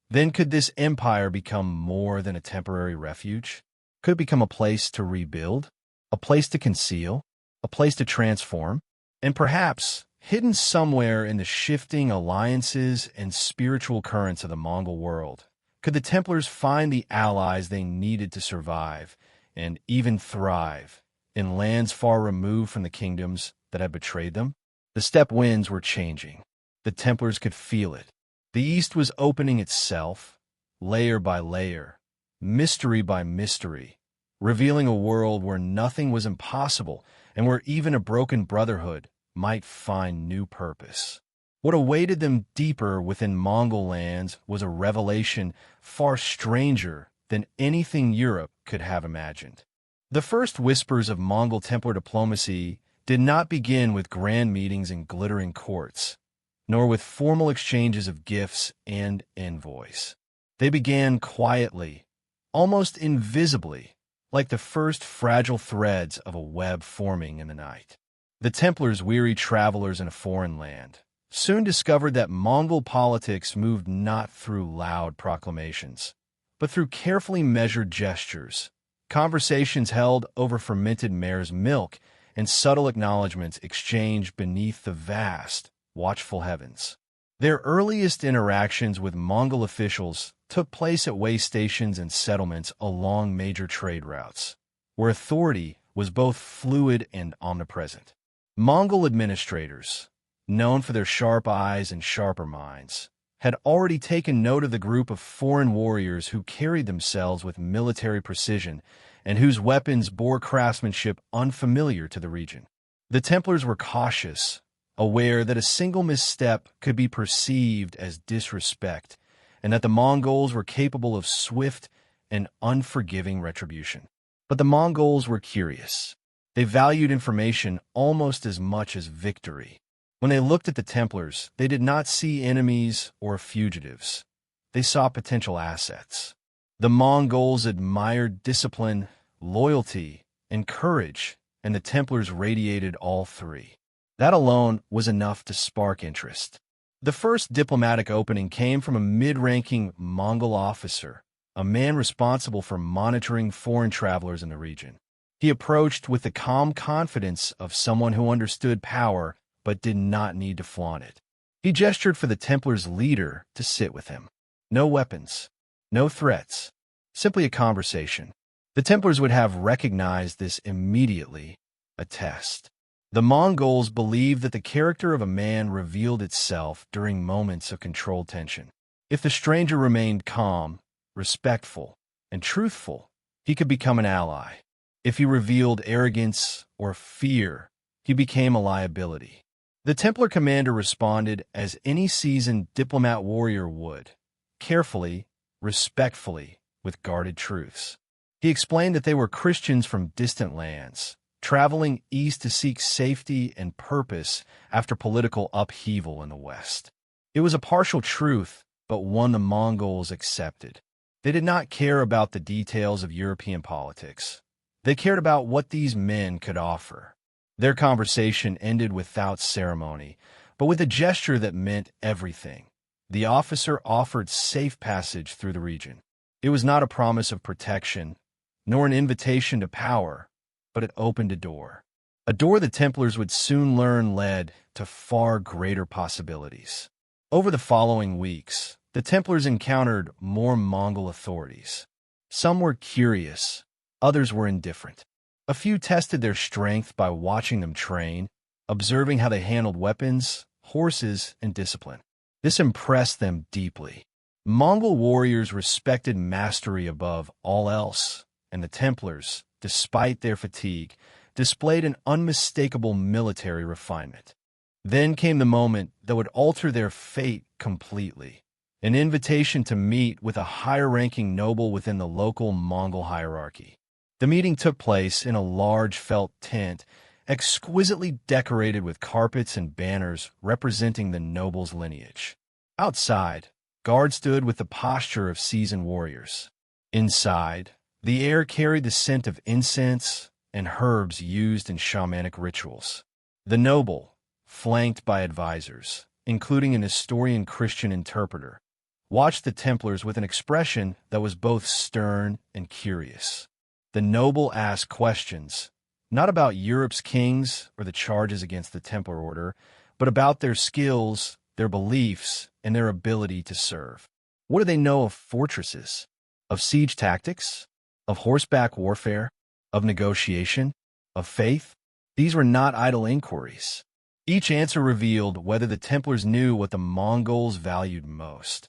then could this empire become more than a temporary refuge? Could it become a place to rebuild, a place to conceal, a place to transform, and perhaps, hidden somewhere in the shifting alliances and spiritual currents of the Mongol world, could the Templars find the allies they needed to survive and even thrive in lands far removed from the kingdoms that had betrayed them? The steppe winds were changing. The Templars could feel it. The East was opening itself, layer by layer, mystery by mystery, revealing a world where nothing was impossible and where even a broken brotherhood might find new purpose. What awaited them deeper within Mongol lands was a revelation far stranger than anything Europe could have imagined. The first whispers of Mongol Templar diplomacy did not begin with grand meetings in glittering courts, nor with formal exchanges of gifts and envoys. They began quietly, almost invisibly, like the first fragile threads of a web forming in the night. The Templars, weary travelers in a foreign land, soon discovered that Mongol politics moved not through loud proclamations, but through carefully measured gestures, conversations held over fermented mare's milk, and subtle acknowledgments exchanged beneath the vast, watchful heavens. Their earliest interactions with Mongol officials took place at way stations and settlements along major trade routes, where authority was both fluid and omnipresent. Mongol administrators, known for their sharp eyes and sharper minds, had already taken note of the group of foreign warriors who carried themselves with military precision and whose weapons bore craftsmanship unfamiliar to the region. The Templars were cautious, aware that a single misstep could be perceived as disrespect, and that the Mongols were capable of swift and unforgiving retribution. But the Mongols were curious. They valued information almost as much as victory. When they looked at the Templars, they did not see enemies or fugitives. They saw potential assets. The Mongols admired discipline, loyalty, and courage, and the Templars radiated all three. That alone was enough to spark interest. The first diplomatic opening came from a mid-ranking Mongol officer, a man responsible for monitoring foreign travelers in the region. He approached with the calm confidence of someone who understood power but did not need to flaunt it. He gestured for the Templars' leader to sit with him. No weapons, no threats, simply a conversation. The Templars would have recognized this immediately, a test. The Mongols believed that the character of a man revealed itself during moments of controlled tension. If the stranger remained calm, respectful, and truthful, he could become an ally. If he revealed arrogance or fear, he became a liability. The Templar commander responded as any seasoned diplomat warrior would, carefully, respectfully, with guarded truths. He explained that they were Christians from distant lands, traveling east to seek safety and purpose after political upheaval in the West. It was a partial truth, but one the Mongols accepted. They did not care about the details of European politics. They cared about what these men could offer. Their conversation ended without ceremony, but with a gesture that meant everything. The officer offered safe passage through the region. It was not a promise of protection, nor an invitation to power, but it opened a door the Templars would soon learn led to far greater possibilities. Over the following weeks, the Templars encountered more Mongol authorities. Some were curious, others were indifferent. A few tested their strength by watching them train, observing how they handled weapons, horses, and discipline. This impressed them deeply. Mongol warriors respected mastery above all else, and the Templars, despite their fatigue, displayed an unmistakable military refinement. Then came the moment that would alter their fate completely. An invitation to meet with a higher-ranking noble within the local Mongol hierarchy. The meeting took place in a large felt tent exquisitely decorated with carpets and banners representing the noble's lineage. Outside, guards stood with the posture of seasoned warriors. Inside, the air carried the scent of incense and herbs used in shamanic rituals. The noble, flanked by advisors, including an historian Christian interpreter, watched the Templars with an expression that was both stern and curious. The noble asked questions, not about Europe's kings or the charges against the Templar order, but about their skills, their beliefs, and their ability to serve. What do they know of fortresses, of siege tactics, of horseback warfare, of negotiation, of faith? These were not idle inquiries. Each answer revealed whether the Templars knew what the Mongols valued most: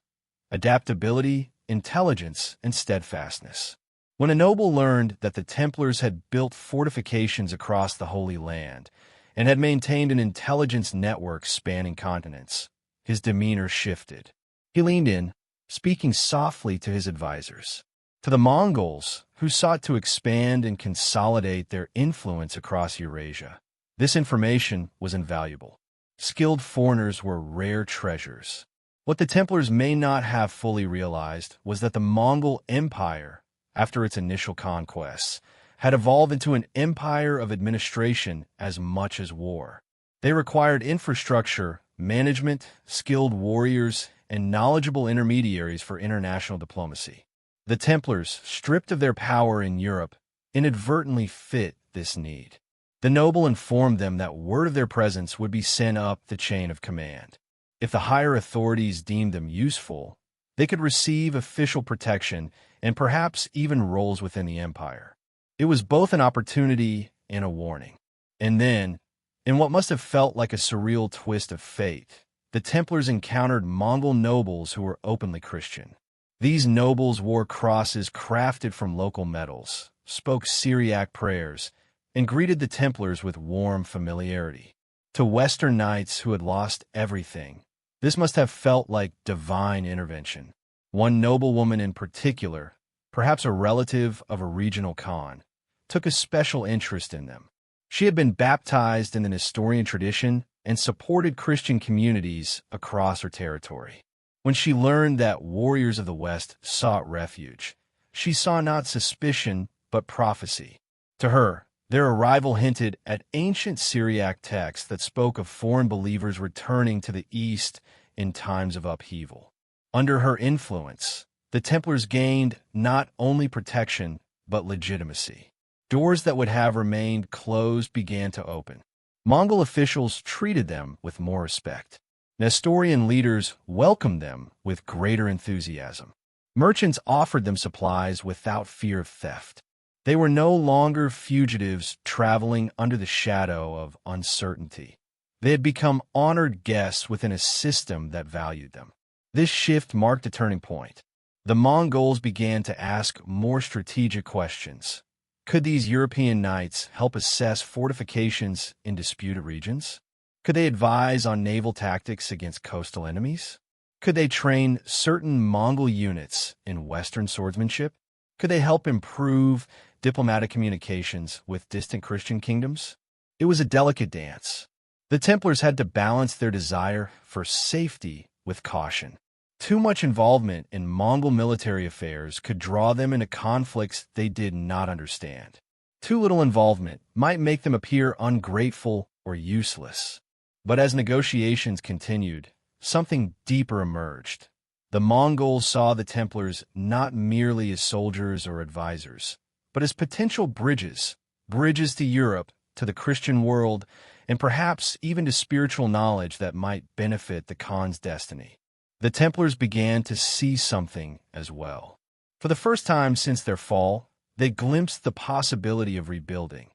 adaptability, intelligence, and steadfastness. When a noble learned that the Templars had built fortifications across the Holy Land and had maintained an intelligence network spanning continents, his demeanor shifted. He leaned in, speaking softly to his advisors. To the Mongols, who sought to expand and consolidate their influence across Eurasia, this information was invaluable. Skilled foreigners were rare treasures. What the Templars may not have fully realized was that the Mongol Empire, after its initial conquests, had evolved into an empire of administration as much as war. They required infrastructure, management, skilled warriors, and knowledgeable intermediaries for international diplomacy. The Templars, stripped of their power in Europe, inadvertently fit this need. The noble informed them that word of their presence would be sent up the chain of command. If the higher authorities deemed them useful, they could receive official protection and perhaps even roles within the empire. It was both an opportunity and a warning. And then, in what must have felt like a surreal twist of fate, the Templars encountered Mongol nobles who were openly Christian. These nobles wore crosses crafted from local metals, spoke Syriac prayers, and greeted the Templars with warm familiarity. To Western knights who had lost everything, this must have felt like divine intervention. One noblewoman in particular, perhaps a relative of a regional Khan, took a special interest in them. She had been baptized in the Nestorian tradition and supported Christian communities across her territory. When she learned that warriors of the West sought refuge, she saw not suspicion but prophecy. To her, their arrival hinted at ancient Syriac texts that spoke of foreign believers returning to the East in times of upheaval. Under her influence, the Templars gained not only protection but legitimacy. Doors that would have remained closed began to open. Mongol officials treated them with more respect. Nestorian leaders welcomed them with greater enthusiasm. Merchants offered them supplies without fear of theft. They were no longer fugitives traveling under the shadow of uncertainty. They had become honored guests within a system that valued them. This shift marked a turning point. The Mongols began to ask more strategic questions. Could these European knights help assess fortifications in disputed regions? Could they advise on naval tactics against coastal enemies? Could they train certain Mongol units in Western swordsmanship? Could they help improve diplomatic communications with distant Christian kingdoms? It was a delicate dance. The Templars had to balance their desire for safety with caution. Too much involvement in Mongol military affairs could draw them into conflicts they did not understand. Too little involvement might make them appear ungrateful or useless. But as negotiations continued, something deeper emerged. The Mongols saw the Templars not merely as soldiers or advisors, but as potential bridges to Europe, to the Christian world, and perhaps even to spiritual knowledge that might benefit the Khan's destiny. The Templars began to see something as well. For the first time since their fall, they glimpsed the possibility of rebuilding.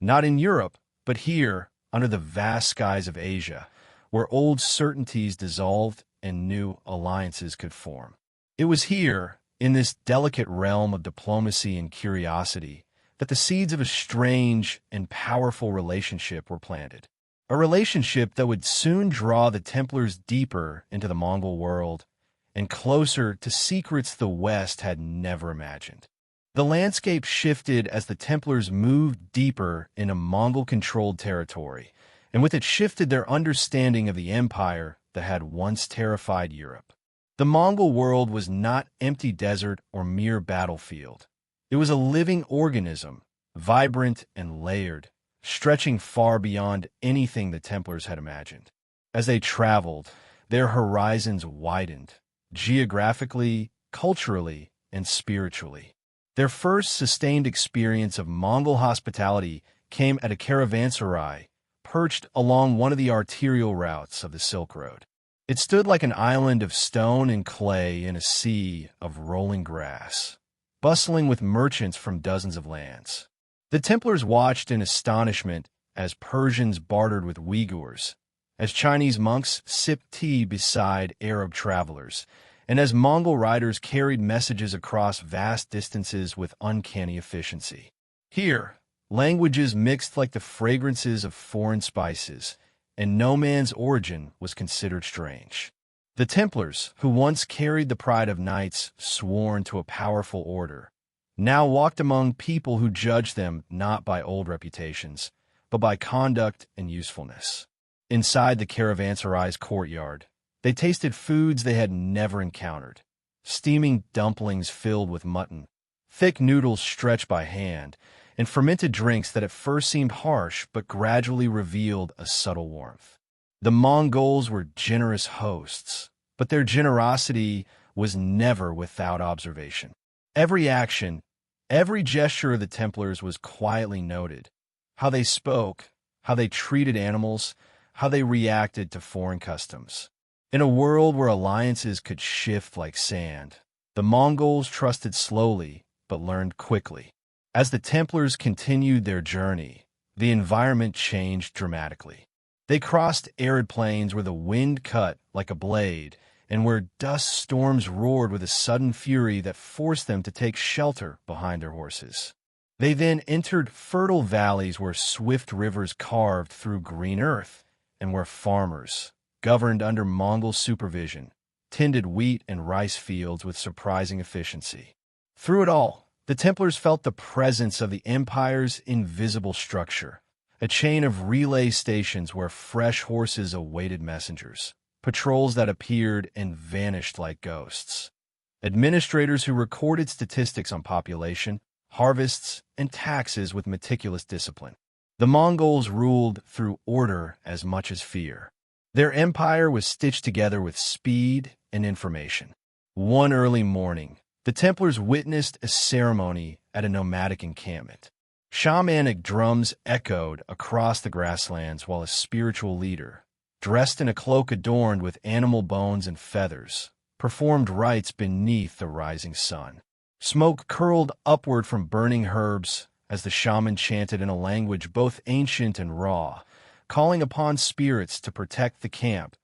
Not in Europe, but here, under the vast skies of Asia, where old certainties dissolved and new alliances could form. It was here, in this delicate realm of diplomacy and curiosity, that the seeds of a strange and powerful relationship were planted. A relationship that would soon draw the Templars deeper into the Mongol world and closer to secrets the West had never imagined. The landscape shifted as the Templars moved deeper into Mongol-controlled territory, and with it shifted their understanding of the empire that had once terrified Europe. The Mongol world was not empty desert or mere battlefield. It was a living organism, vibrant and layered, stretching far beyond anything the Templars had imagined. As they traveled, their horizons widened, geographically, culturally, and spiritually. Their first sustained experience of Mongol hospitality came at a caravanserai perched along one of the arterial routes of the Silk Road. It stood like an island of stone and clay in a sea of rolling grass, bustling with merchants from dozens of lands. The Templars watched in astonishment as Persians bartered with Uyghurs, as Chinese monks sipped tea beside Arab travelers, and as Mongol riders carried messages across vast distances with uncanny efficiency. Here, languages mixed like the fragrances of foreign spices, and no man's origin was considered strange. The Templars, who once carried the pride of knights sworn to a powerful order, now walked among people who judged them not by old reputations, but by conduct and usefulness. Inside the caravanserai's courtyard, they tasted foods they had never encountered: steaming dumplings filled with mutton, thick noodles stretched by hand, and fermented drinks that at first seemed harsh but gradually revealed a subtle warmth. The Mongols were generous hosts, but their generosity was never without observation. Every action, every gesture of the Templars was quietly noted: how they spoke, how they treated animals, how they reacted to foreign customs. In a world where alliances could shift like sand, the Mongols trusted slowly but learned quickly. As the Templars continued their journey, the environment changed dramatically. They crossed arid plains where the wind cut like a blade and where dust storms roared with a sudden fury that forced them to take shelter behind their horses. They then entered fertile valleys where swift rivers carved through green earth, and where farmers, governed under Mongol supervision, tended wheat and rice fields with surprising efficiency. Through it all, the Templars felt the presence of the Empire's invisible structure, a chain of relay stations where fresh horses awaited messengers, patrols that appeared and vanished like ghosts, administrators who recorded statistics on population, harvests, and taxes with meticulous discipline. The Mongols ruled through order as much as fear. Their empire was stitched together with speed and information. One early morning, the Templars witnessed a ceremony at a nomadic encampment. Shamanic drums echoed across the grasslands while a spiritual leader, dressed in a cloak adorned with animal bones and feathers, performed rites beneath the rising sun. Smoke curled upward from burning herbs as the shaman chanted in a language both ancient and raw, calling upon spirits to protect the camp,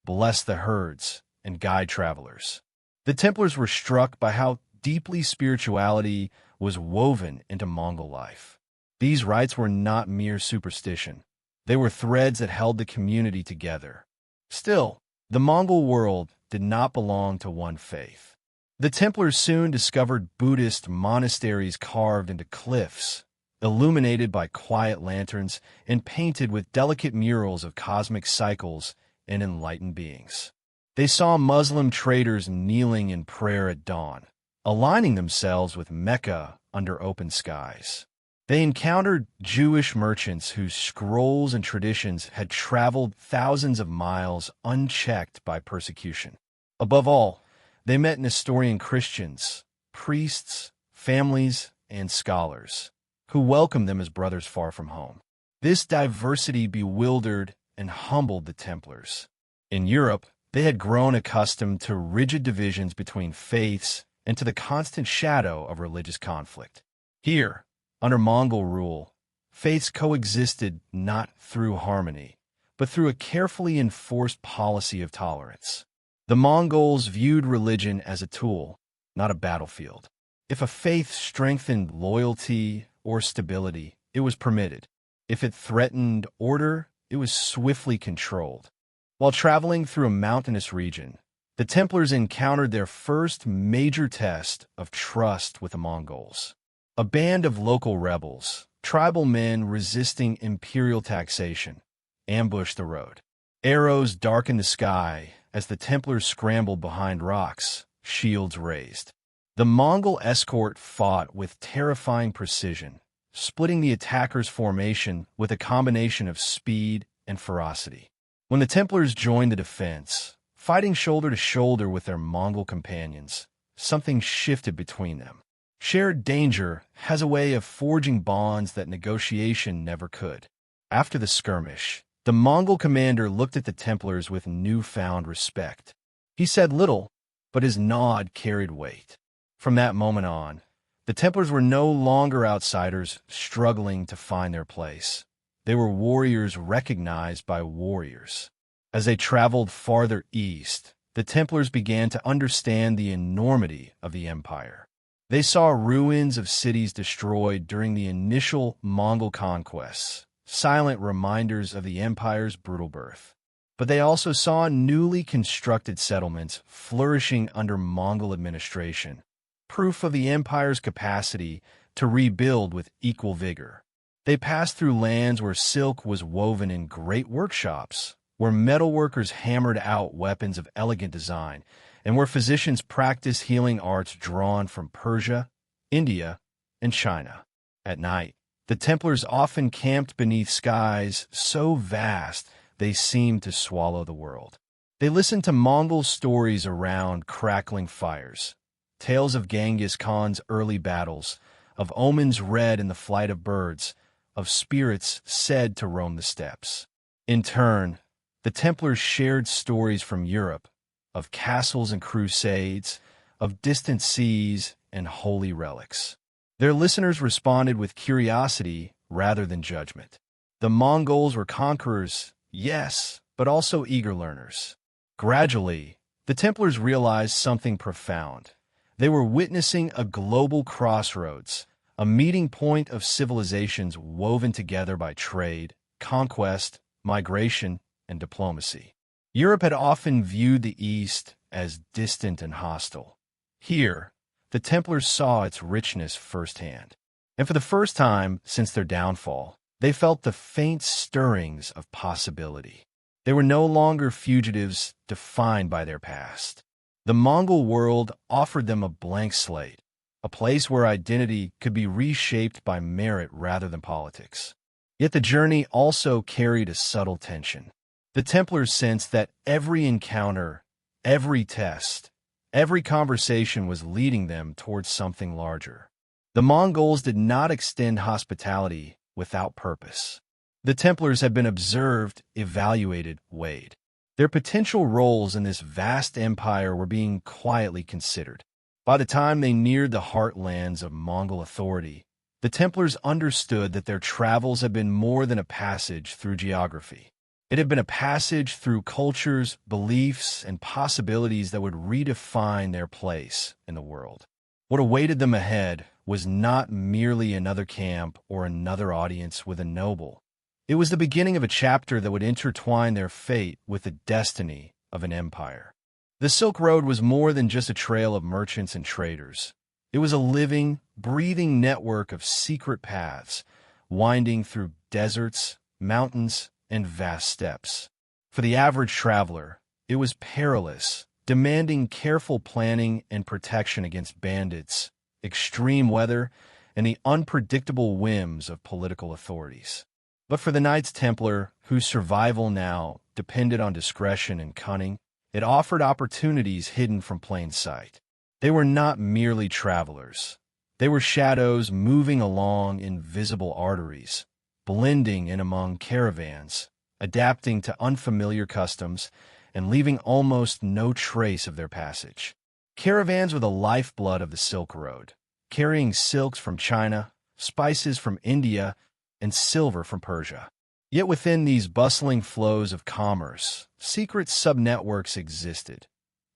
bless the herds, and guide travelers. The Templars were struck by how deeply spirituality was woven into Mongol life. These rites were not mere superstition. They were threads that held the community together. Still, the Mongol world did not belong to one faith. The Templars soon discovered Buddhist monasteries carved into cliffs, illuminated by quiet lanterns and painted with delicate murals of cosmic cycles and enlightened beings. They saw Muslim traders kneeling in prayer at dawn, aligning themselves with Mecca under open skies. They encountered Jewish merchants whose scrolls and traditions had traveled thousands of miles unchecked by persecution. Above all, they met Nestorian Christians, priests, families, and scholars, who welcomed them as brothers far from home. This diversity bewildered and humbled the Templars. In Europe, they had grown accustomed to rigid divisions between faiths and to the constant shadow of religious conflict. Here, under Mongol rule, faiths coexisted not through harmony, but through a carefully enforced policy of tolerance. The Mongols viewed religion as a tool, not a battlefield. If a faith strengthened loyalty or stability, it was permitted. If it threatened order, it was swiftly controlled. While traveling through a mountainous region, the Templars encountered their first major test of trust with the Mongols. A band of local rebels, tribal men resisting imperial taxation, ambushed the road. Arrows darkened the sky as the Templars scrambled behind rocks, shields raised. The Mongol escort fought with terrifying precision, splitting the attackers' formation with a combination of speed and ferocity. When the Templars joined the defense, fighting shoulder to shoulder with their Mongol companions, something shifted between them. Shared danger has a way of forging bonds that negotiation never could. After the skirmish, the Mongol commander looked at the Templars with newfound respect. He said little, but his nod carried weight. From that moment on, the Templars were no longer outsiders struggling to find their place. They were warriors recognized by warriors. As they traveled farther east, the Templars began to understand the enormity of the empire. They saw ruins of cities destroyed during the initial Mongol conquests, silent reminders of the empire's brutal birth. But they also saw newly constructed settlements flourishing under Mongol administration, proof of the empire's capacity to rebuild with equal vigor. They passed through lands where silk was woven in great workshops, where metalworkers hammered out weapons of elegant design, and where physicians practiced healing arts drawn from Persia, India, and China. At night, the Templars often camped beneath skies so vast they seemed to swallow the world. They listened to Mongol stories around crackling fires, tales of Genghis Khan's early battles, of omens read in the flight of birds, of spirits said to roam the steppes. In turn, the Templars shared stories from Europe, of castles and crusades, of distant seas and holy relics. Their listeners responded with curiosity rather than judgment. The Mongols were conquerors, yes, but also eager learners. Gradually, the Templars realized something profound. They were witnessing a global crossroads, a meeting point of civilizations woven together by trade, conquest, migration, and diplomacy. Europe had often viewed the East as distant and hostile. Here, the Templars saw its richness firsthand. And for the first time since their downfall, they felt the faint stirrings of possibility. They were no longer fugitives defined by their past. The Mongol world offered them a blank slate, a place where identity could be reshaped by merit rather than politics. Yet the journey also carried a subtle tension. The Templars sensed that every encounter, every test, every conversation was leading them towards something larger. The Mongols did not extend hospitality without purpose. The Templars had been observed, evaluated, weighed. Their potential roles in this vast empire were being quietly considered. By the time they neared the heartlands of Mongol authority, the Templars understood that their travels had been more than a passage through geography. It had been a passage through cultures, beliefs, and possibilities that would redefine their place in the world. What awaited them ahead was not merely another camp or another audience with a noble. It was the beginning of a chapter that would intertwine their fate with the destiny of an empire. The Silk Road was more than just a trail of merchants and traders. It was a living, breathing network of secret paths, winding through deserts, mountains, and vast steppes. For the average traveler, it was perilous, demanding careful planning and protection against bandits, extreme weather, and the unpredictable whims of political authorities. But for the Knights Templar, whose survival now depended on discretion and cunning, it offered opportunities hidden from plain sight. They were not merely travelers. They were shadows moving along invisible arteries, blending in among caravans, adapting to unfamiliar customs, and leaving almost no trace of their passage. Caravans were the lifeblood of the Silk Road, carrying silks from China, spices from India, and silver from Persia. Yet within these bustling flows of commerce, secret subnetworks existed,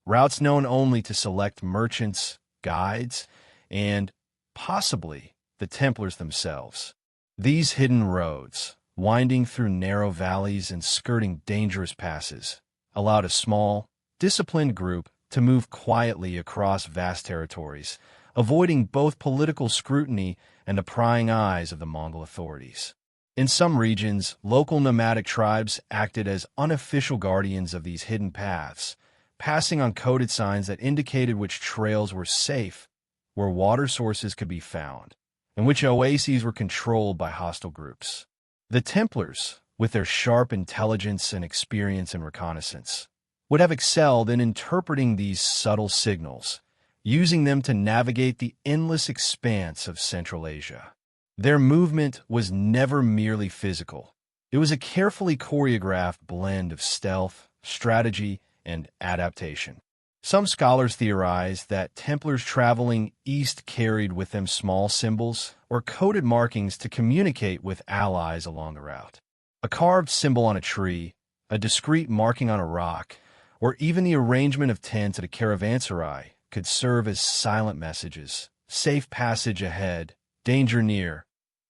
routes known only to select merchants, guides, and, possibly, the Templars themselves. These hidden roads, winding through narrow valleys and skirting dangerous passes, allowed a small, disciplined group to move quietly across vast territories, avoiding both political scrutiny and the prying eyes of the Mongol authorities. In some regions, local nomadic tribes acted as unofficial guardians of these hidden paths, passing on coded signs that indicated which trails were safe, where water sources could be found, and which oases were controlled by hostile groups. The Templars, with their sharp intelligence and experience in reconnaissance, would have excelled in interpreting these subtle signals, using them to navigate the endless expanse of Central Asia. Their movement was never merely physical. It was a carefully choreographed blend of stealth, strategy, and adaptation. Some scholars theorize that Templars traveling east carried with them small symbols or coded markings to communicate with allies along the route. A carved symbol on a tree, a discreet marking on a rock, or even the arrangement of tents at a caravanserai could serve as silent messages: safe passage ahead, danger near,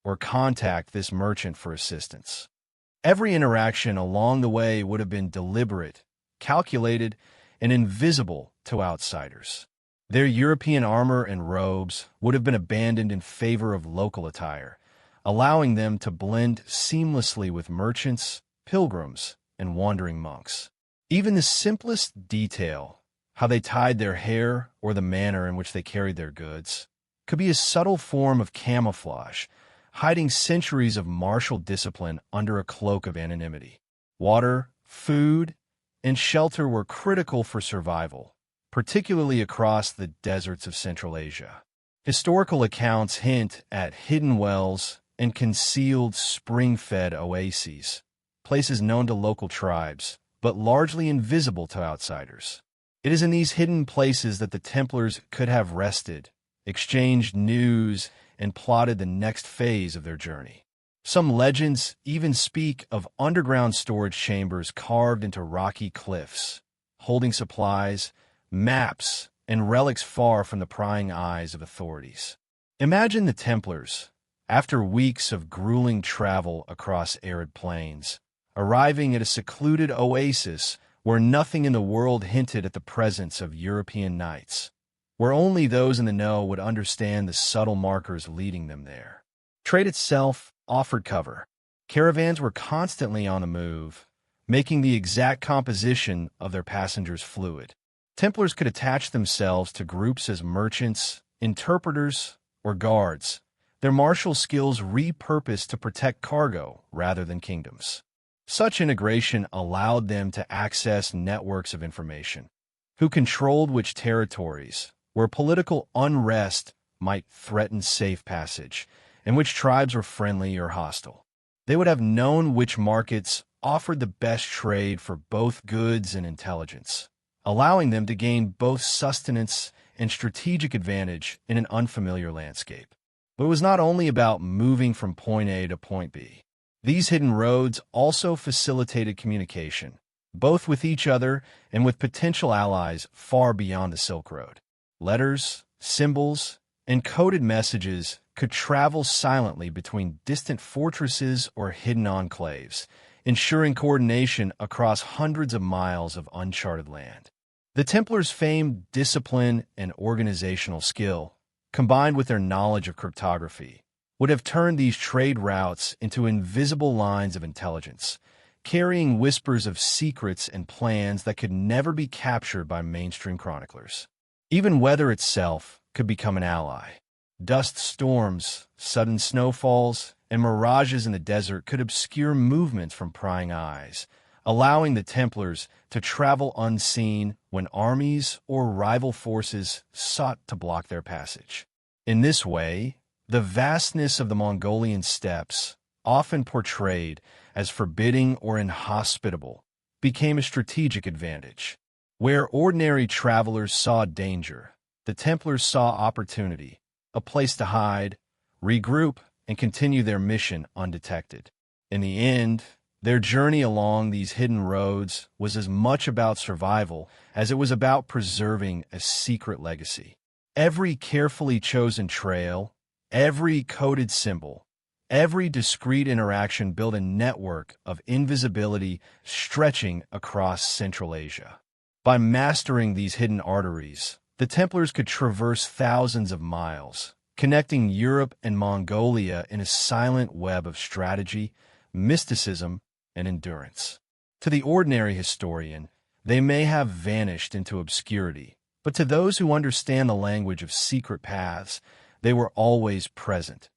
or contact this merchant for assistance. Every interaction along the way would have been deliberate, calculated, and invisible to outsiders. Their European armor and robes would have been abandoned in favor of local attire, allowing them to blend seamlessly with merchants, pilgrims, and wandering monks. Even the simplest detail, how they tied their hair or the manner in which they carried their goods, could be a subtle form of camouflage, hiding centuries of martial discipline under a cloak of anonymity. Water, food, and shelter were critical for survival, particularly across the deserts of Central Asia. Historical accounts hint at hidden wells and concealed spring-fed oases, places known to local tribes, but largely invisible to outsiders. It is in these hidden places that the Templars could have rested, exchanged news, and plotted the next phase of their journey. Some legends even speak of underground storage chambers carved into rocky cliffs, holding supplies, maps, and relics far from the prying eyes of authorities. Imagine the Templars, after weeks of grueling travel across arid plains, arriving at a secluded oasis where nothing in the world hinted at the presence of European knights, where only those in the know would understand the subtle markers leading them there. Trade itself offered cover. Caravans were constantly on the move, making the exact composition of their passengers fluid. Templars could attach themselves to groups as merchants, interpreters, or guards, their martial skills repurposed to protect cargo rather than kingdoms. Such integration allowed them to access networks of information, who controlled which territories, where political unrest might threaten safe passage, and which tribes were friendly or hostile. They would have known which markets offered the best trade for both goods and intelligence, allowing them to gain both sustenance and strategic advantage in an unfamiliar landscape. But it was not only about moving from point A to point B. These hidden roads also facilitated communication, both with each other and with potential allies far beyond the Silk Road. Letters, symbols, and coded messages could travel silently between distant fortresses or hidden enclaves, ensuring coordination across hundreds of miles of uncharted land. The Templars' famed discipline and organizational skill, combined with their knowledge of cryptography, would have turned these trade routes into invisible lines of intelligence, carrying whispers of secrets and plans that could never be captured by mainstream chroniclers. Even weather itself could become an ally. Dust storms, sudden snowfalls, and mirages in the desert could obscure movements from prying eyes, allowing the Templars to travel unseen when armies or rival forces sought to block their passage. In this way, the vastness of the Mongolian steppes, often portrayed as forbidding or inhospitable, became a strategic advantage. Where ordinary travelers saw danger, the Templars saw opportunity, a place to hide, regroup, and continue their mission undetected. In the end, their journey along these hidden roads was as much about survival as it was about preserving a secret legacy. Every carefully chosen trail, every coded symbol, every discrete interaction built a network of invisibility stretching across Central Asia. By mastering these hidden arteries, the Templars could traverse thousands of miles, connecting Europe and Mongolia in a silent web of strategy, mysticism, and endurance. To the ordinary historian, they may have vanished into obscurity, but to those who understand the language of secret paths, they were always present,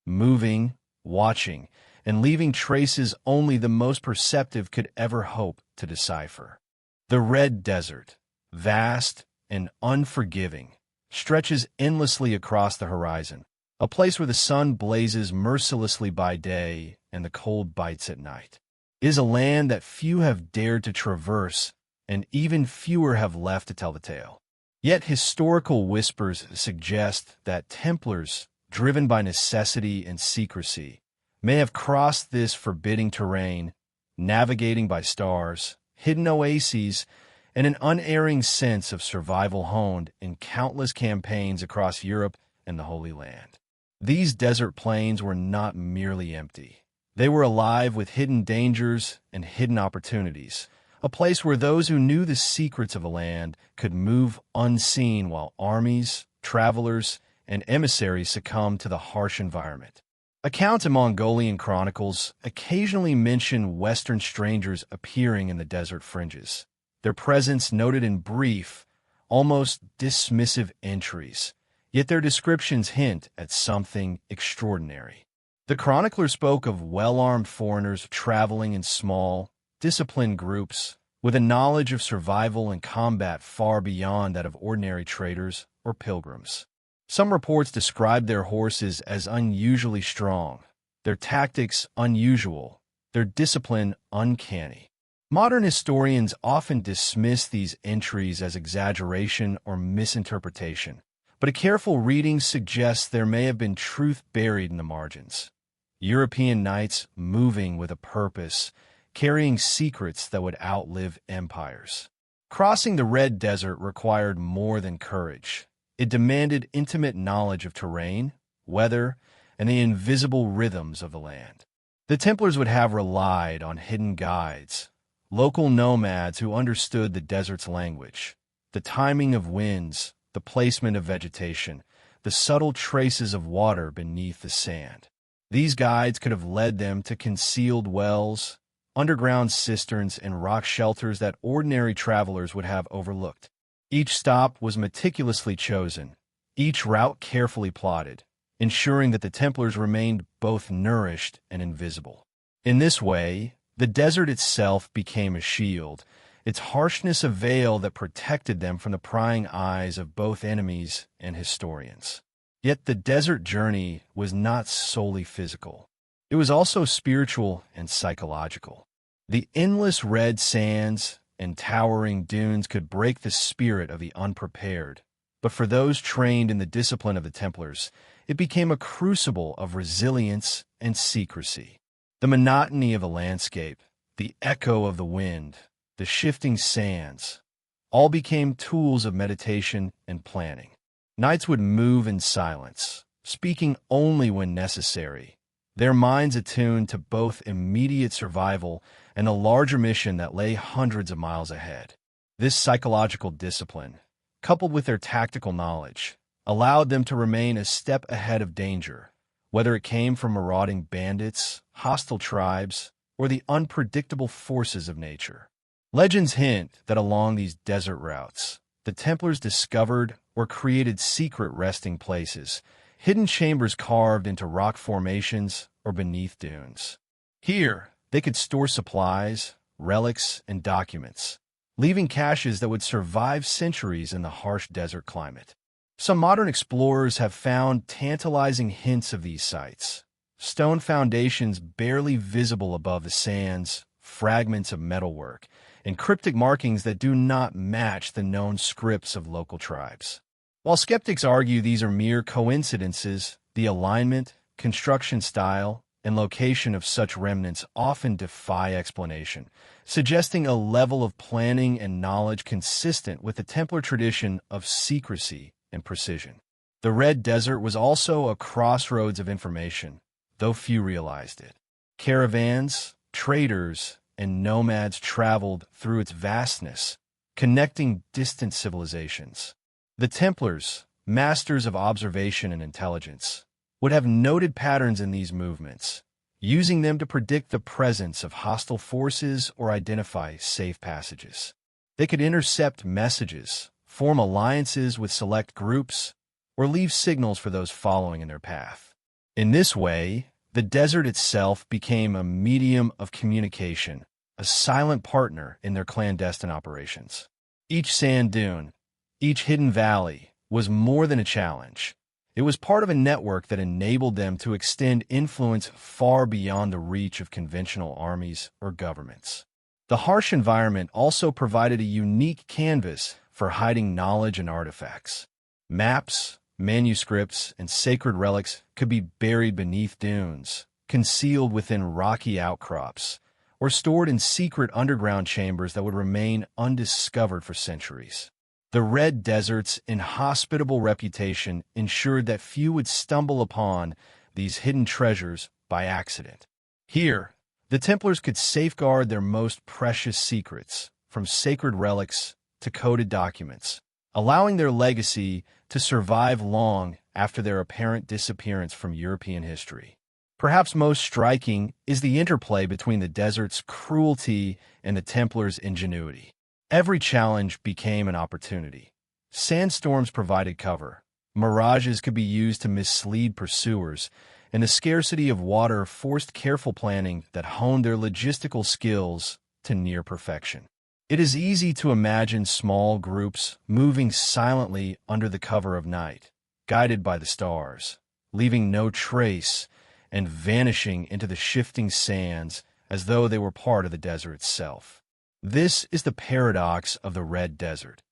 moving, watching, and leaving traces only the most perceptive could ever hope to decipher. The Red Desert, vast and unforgiving, stretches endlessly across the horizon, a place where the sun blazes mercilessly by day and the cold bites at night. It is a land that few have dared to traverse, and even fewer have left to tell the tale. Yet historical whispers suggest that Templars, driven by necessity and secrecy, may have crossed this forbidding terrain, navigating by stars, hidden oases, and an unerring sense of survival honed in countless campaigns across Europe and the Holy Land. These desert plains were not merely empty. They were alive with hidden dangers and hidden opportunities, a place where those who knew the secrets of the land could move unseen while armies, travelers, and emissaries succumbed to the harsh environment. Accounts in Mongolian chronicles occasionally mention Western strangers appearing in the desert fringes, their presence noted in brief, almost dismissive entries, yet their descriptions hint at something extraordinary. The chronicler spoke of well-armed foreigners traveling in small, disciplined groups, with a knowledge of survival and combat far beyond that of ordinary traders or pilgrims. Some reports described their horses as unusually strong, their tactics unusual, their discipline uncanny. Modern historians often dismiss these entries as exaggeration or misinterpretation, but a careful reading suggests there may have been truth buried in the margins. European knights moving with a purpose, carrying secrets that would outlive empires. Crossing the Red Desert required more than courage. It demanded intimate knowledge of terrain, weather, and the invisible rhythms of the land. The Templars would have relied on hidden guides, local nomads who understood the desert's language, the timing of winds, the placement of vegetation, the subtle traces of water beneath the sand. These guides could have led them to concealed wells, underground cisterns, and rock shelters that ordinary travelers would have overlooked. Each stop was meticulously chosen, each route carefully plotted, ensuring that the Templars remained both nourished and invisible. In this way, the desert itself became a shield, its harshness a veil that protected them from the prying eyes of both enemies and historians. Yet the desert journey was not solely physical. It was also spiritual and psychological. The endless red sands and towering dunes could break the spirit of the unprepared, but for those trained in the discipline of the Templars, it became a crucible of resilience and secrecy. The monotony of the landscape, the echo of the wind, the shifting sands, all became tools of meditation and planning. Knights would move in silence, speaking only when necessary, their minds attuned to both immediate survival and the larger mission that lay hundreds of miles ahead. This psychological discipline, coupled with their tactical knowledge, allowed them to remain a step ahead of danger, whether it came from marauding bandits, hostile tribes, or the unpredictable forces of nature. Legends hint that along these desert routes, the Templars discovered or created secret resting places, hidden chambers carved into rock formations or beneath dunes. Here, they could store supplies, relics, and documents, leaving caches that would survive centuries in the harsh desert climate. Some modern explorers have found tantalizing hints of these sites. Stone foundations barely visible above the sands, fragments of metalwork, and cryptic markings that do not match the known scripts of local tribes. While skeptics argue these are mere coincidences, the alignment, construction style, and location of such remnants often defy explanation, suggesting a level of planning and knowledge consistent with the Templar tradition of secrecy and precision. The Red Desert was also a crossroads of information, though few realized it. Caravans, traders, and nomads traveled through its vastness, connecting distant civilizations. The Templars, masters of observation and intelligence, would have noted patterns in these movements, using them to predict the presence of hostile forces or identify safe passages. They could intercept messages, form alliances with select groups, or leave signals for those following in their path. In this way, the desert itself became a medium of communication, a silent partner in their clandestine operations. Each sand dune, each hidden valley, was more than a challenge. It was part of a network that enabled them to extend influence far beyond the reach of conventional armies or governments. The harsh environment also provided a unique canvas for hiding knowledge and artifacts. Maps, manuscripts, and sacred relics could be buried beneath dunes, concealed within rocky outcrops, or stored in secret underground chambers that would remain undiscovered for centuries. The Red Desert's inhospitable reputation ensured that few would stumble upon these hidden treasures by accident. Here, the Templars could safeguard their most precious secrets, from sacred relics to coded documents, allowing their legacy to survive long after their apparent disappearance from European history. Perhaps most striking is the interplay between the desert's cruelty and the Templars' ingenuity. Every challenge became an opportunity. Sandstorms provided cover, mirages could be used to mislead pursuers, and the scarcity of water forced careful planning that honed their logistical skills to near perfection. It is easy to imagine small groups moving silently under the cover of night, guided by the stars, leaving no trace and vanishing into the shifting sands as though they were part of the desert itself. This is the paradox of the Red Desert,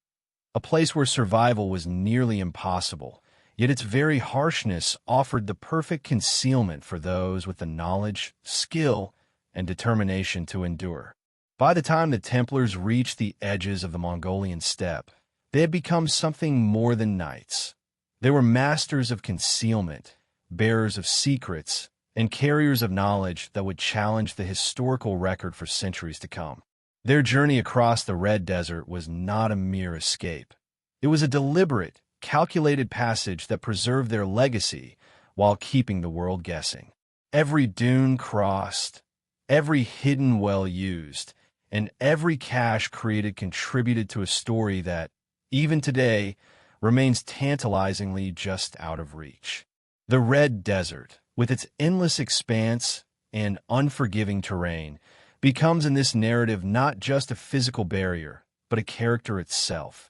a place where survival was nearly impossible, yet its very harshness offered the perfect concealment for those with the knowledge, skill, and determination to endure. By the time the Templars reached the edges of the Mongolian steppe, they had become something more than knights. They were masters of concealment, bearers of secrets, and carriers of knowledge that would challenge the historical record for centuries to come. Their journey across the Red Desert was not a mere escape. It was a deliberate, calculated passage that preserved their legacy while keeping the world guessing. Every dune crossed, every hidden well used, and every cache created contributed to a story that, even today, remains tantalizingly just out of reach. The Red Desert, with its endless expanse and unforgiving terrain, becomes in this narrative not just a physical barrier, but a character itself,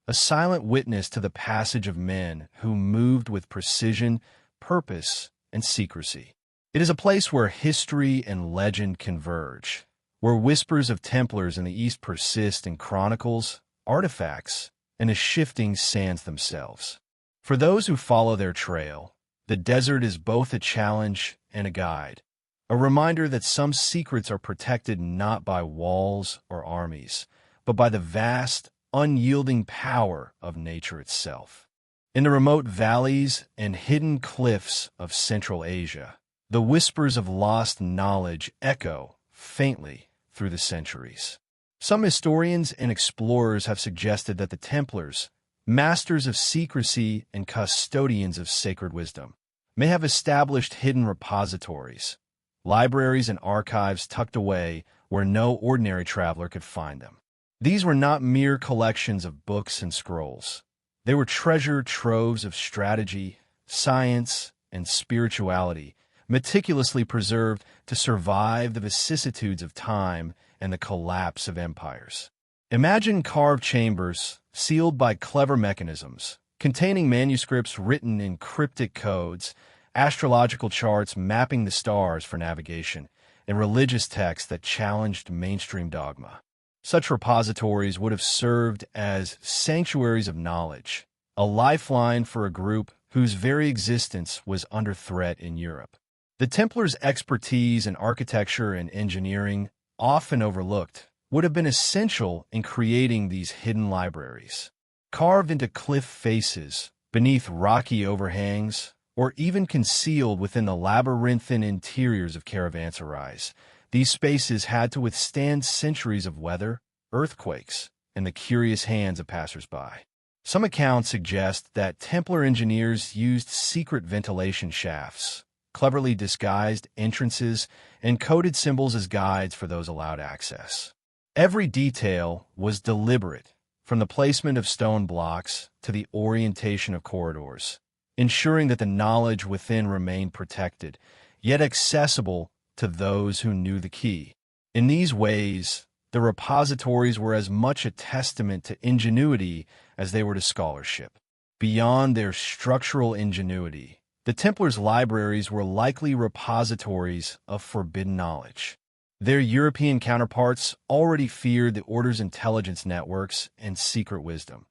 a silent witness to the passage of men who moved with precision, purpose, and secrecy. It is a place where history and legend converge, where whispers of Templars in the East persist in chronicles, artifacts, and the shifting sands themselves. For those who follow their trail, the desert is both a challenge and a guide, a reminder that some secrets are protected not by walls or armies, but by the vast, unyielding power of nature itself. In the remote valleys and hidden cliffs of Central Asia, the whispers of lost knowledge echo faintly through the centuries. Some historians and explorers have suggested that the Templars, masters of secrecy and custodians of sacred wisdom, may have established hidden repositories, libraries and archives tucked away where no ordinary traveler could find them. These were not mere collections of books and scrolls. They were treasure troves of strategy, science, and spirituality, meticulously preserved to survive the vicissitudes of time and the collapse of empires. Imagine carved chambers, sealed by clever mechanisms, containing manuscripts written in cryptic codes, astrological charts mapping the stars for navigation, and religious texts that challenged mainstream dogma. Such repositories would have served as sanctuaries of knowledge, a lifeline for a group whose very existence was under threat in Europe. The Templars' expertise in architecture and engineering, often overlooked, would have been essential in creating these hidden libraries. Carved into cliff faces, beneath rocky overhangs, or even concealed within the labyrinthine interiors of caravanserais, these spaces had to withstand centuries of weather, earthquakes, and the curious hands of passers-by. Some accounts suggest that Templar engineers used secret ventilation shafts, cleverly disguised entrances, and coded symbols as guides for those allowed access. Every detail was deliberate, from the placement of stone blocks to the orientation of corridors, ensuring that the knowledge within remained protected, yet accessible to those who knew the key. In these ways, the repositories were as much a testament to ingenuity as they were to scholarship. Beyond their structural ingenuity, the Templars' libraries were likely repositories of forbidden knowledge. Their European counterparts already feared the Order's intelligence networks and secret wisdom.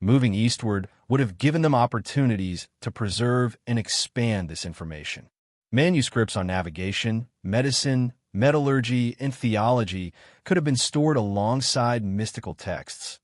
Moving eastward would have given them opportunities to preserve and expand this information. Manuscripts on navigation, medicine, metallurgy, and theology could have been stored alongside mystical texts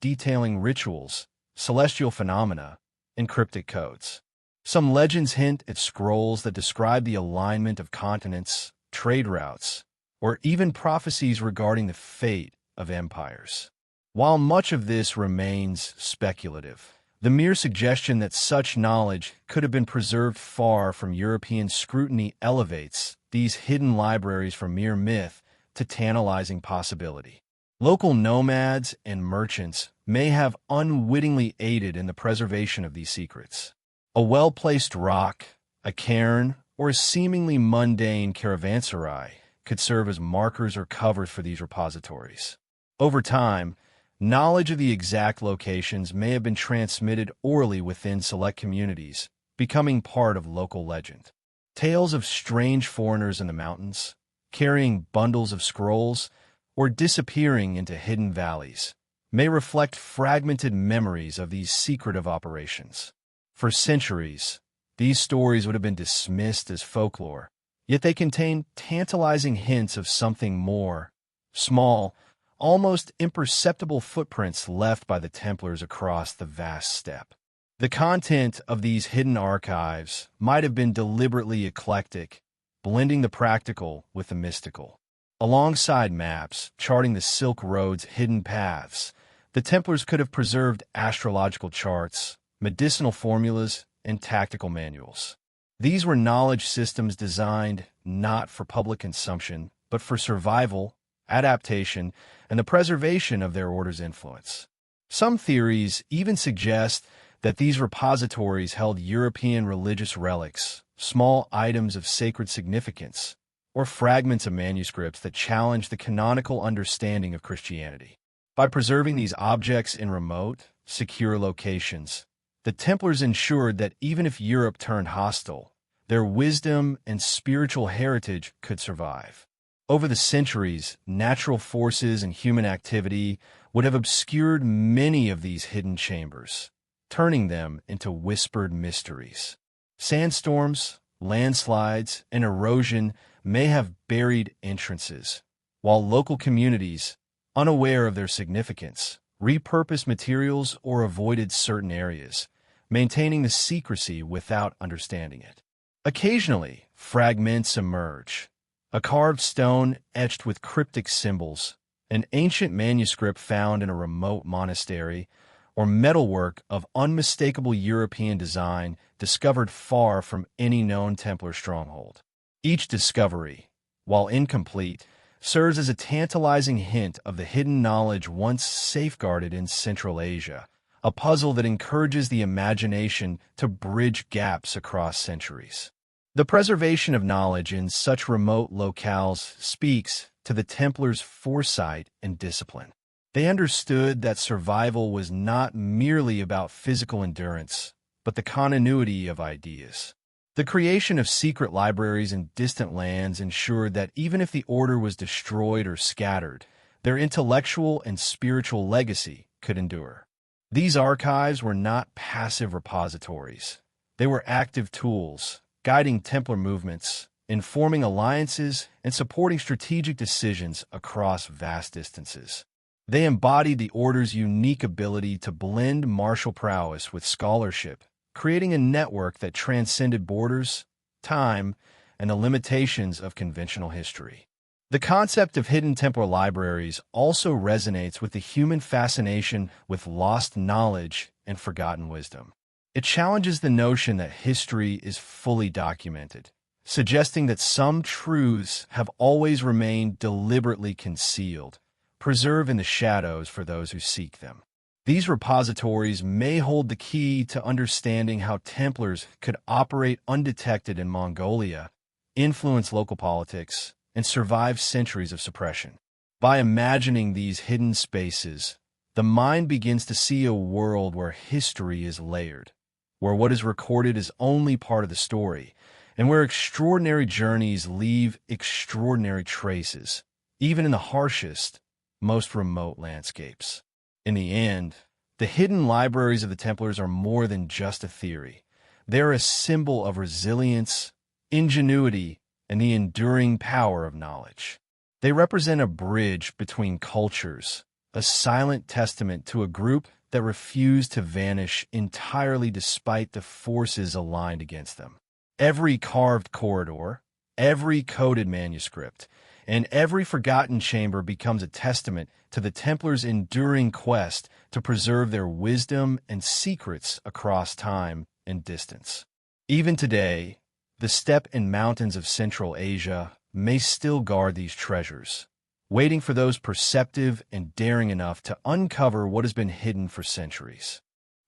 detailing rituals, celestial phenomena, and cryptic codes. Some legends hint at scrolls that describe the alignment of continents, trade routes, or even prophecies regarding the fate of empires. While much of this remains speculative, the mere suggestion that such knowledge could have been preserved far from European scrutiny elevates these hidden libraries from mere myth to tantalizing possibility. Local nomads and merchants may have unwittingly aided in the preservation of these secrets. A well-placed rock, a cairn, or a seemingly mundane caravanserai could serve as markers or covers for these repositories. Over time, knowledge of the exact locations may have been transmitted orally within select communities, becoming part of local legend. Tales of strange foreigners in the mountains, carrying bundles of scrolls, or disappearing into hidden valleys, may reflect fragmented memories of these secretive operations. For centuries, these stories would have been dismissed as folklore, yet they contain tantalizing hints of something more. Small, almost imperceptible footprints left by the Templars across the vast steppe. The content of these hidden archives might have been deliberately eclectic, blending the practical with the mystical. Alongside maps charting the Silk Road's hidden paths, the Templars could have preserved astrological charts, medicinal formulas, and tactical manuals. These were knowledge systems designed not for public consumption, but for survival, adaptation, and the preservation of their order's influence. Some theories even suggest that these repositories held European religious relics, small items of sacred significance, or fragments of manuscripts that challenged the canonical understanding of Christianity. By preserving these objects in remote, secure locations, the Templars ensured that even if Europe turned hostile, their wisdom and spiritual heritage could survive. Over the centuries, natural forces and human activity would have obscured many of these hidden chambers, turning them into whispered mysteries. Sandstorms, landslides, and erosion may have buried entrances, while local communities, unaware of their significance, repurposed materials or avoided certain areas, maintaining the secrecy without understanding it. Occasionally, fragments emerge. A carved stone etched with cryptic symbols, an ancient manuscript found in a remote monastery, or metalwork of unmistakable European design discovered far from any known Templar stronghold. Each discovery, while incomplete, serves as a tantalizing hint of the hidden knowledge once safeguarded in Central Asia, a puzzle that encourages the imagination to bridge gaps across centuries. The preservation of knowledge in such remote locales speaks to the Templars' foresight and discipline. They understood that survival was not merely about physical endurance, but the continuity of ideas. The creation of secret libraries in distant lands ensured that even if the order was destroyed or scattered, their intellectual and spiritual legacy could endure. These archives were not passive repositories. They were active tools, guiding Templar movements, informing alliances, and supporting strategic decisions across vast distances. They embodied the Order's unique ability to blend martial prowess with scholarship, creating a network that transcended borders, time, and the limitations of conventional history. The concept of hidden Templar libraries also resonates with the human fascination with lost knowledge and forgotten wisdom. It challenges the notion that history is fully documented, suggesting that some truths have always remained deliberately concealed, preserved in the shadows for those who seek them. These repositories may hold the key to understanding how Templars could operate undetected in Mongolia, influence local politics, and survive centuries of suppression. By imagining these hidden spaces, the mind begins to see a world where history is layered, where what is recorded is only part of the story, and where extraordinary journeys leave extraordinary traces, even in the harshest, most remote landscapes. In the end, the hidden libraries of the Templars are more than just a theory. They're a symbol of resilience, ingenuity, and the enduring power of knowledge. They represent a bridge between cultures, a silent testament to a group that refused to vanish entirely despite the forces aligned against them. Every carved corridor, every coded manuscript, and every forgotten chamber becomes a testament to the Templars' enduring quest to preserve their wisdom and secrets across time and distance. Even today, the steppe and mountains of Central Asia may still guard these treasures, waiting for those perceptive and daring enough to uncover what has been hidden for centuries.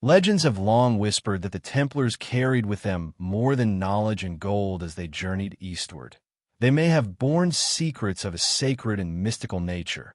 Legends have long whispered that the Templars carried with them more than knowledge and gold as they journeyed eastward. They may have borne secrets of a sacred and mystical nature,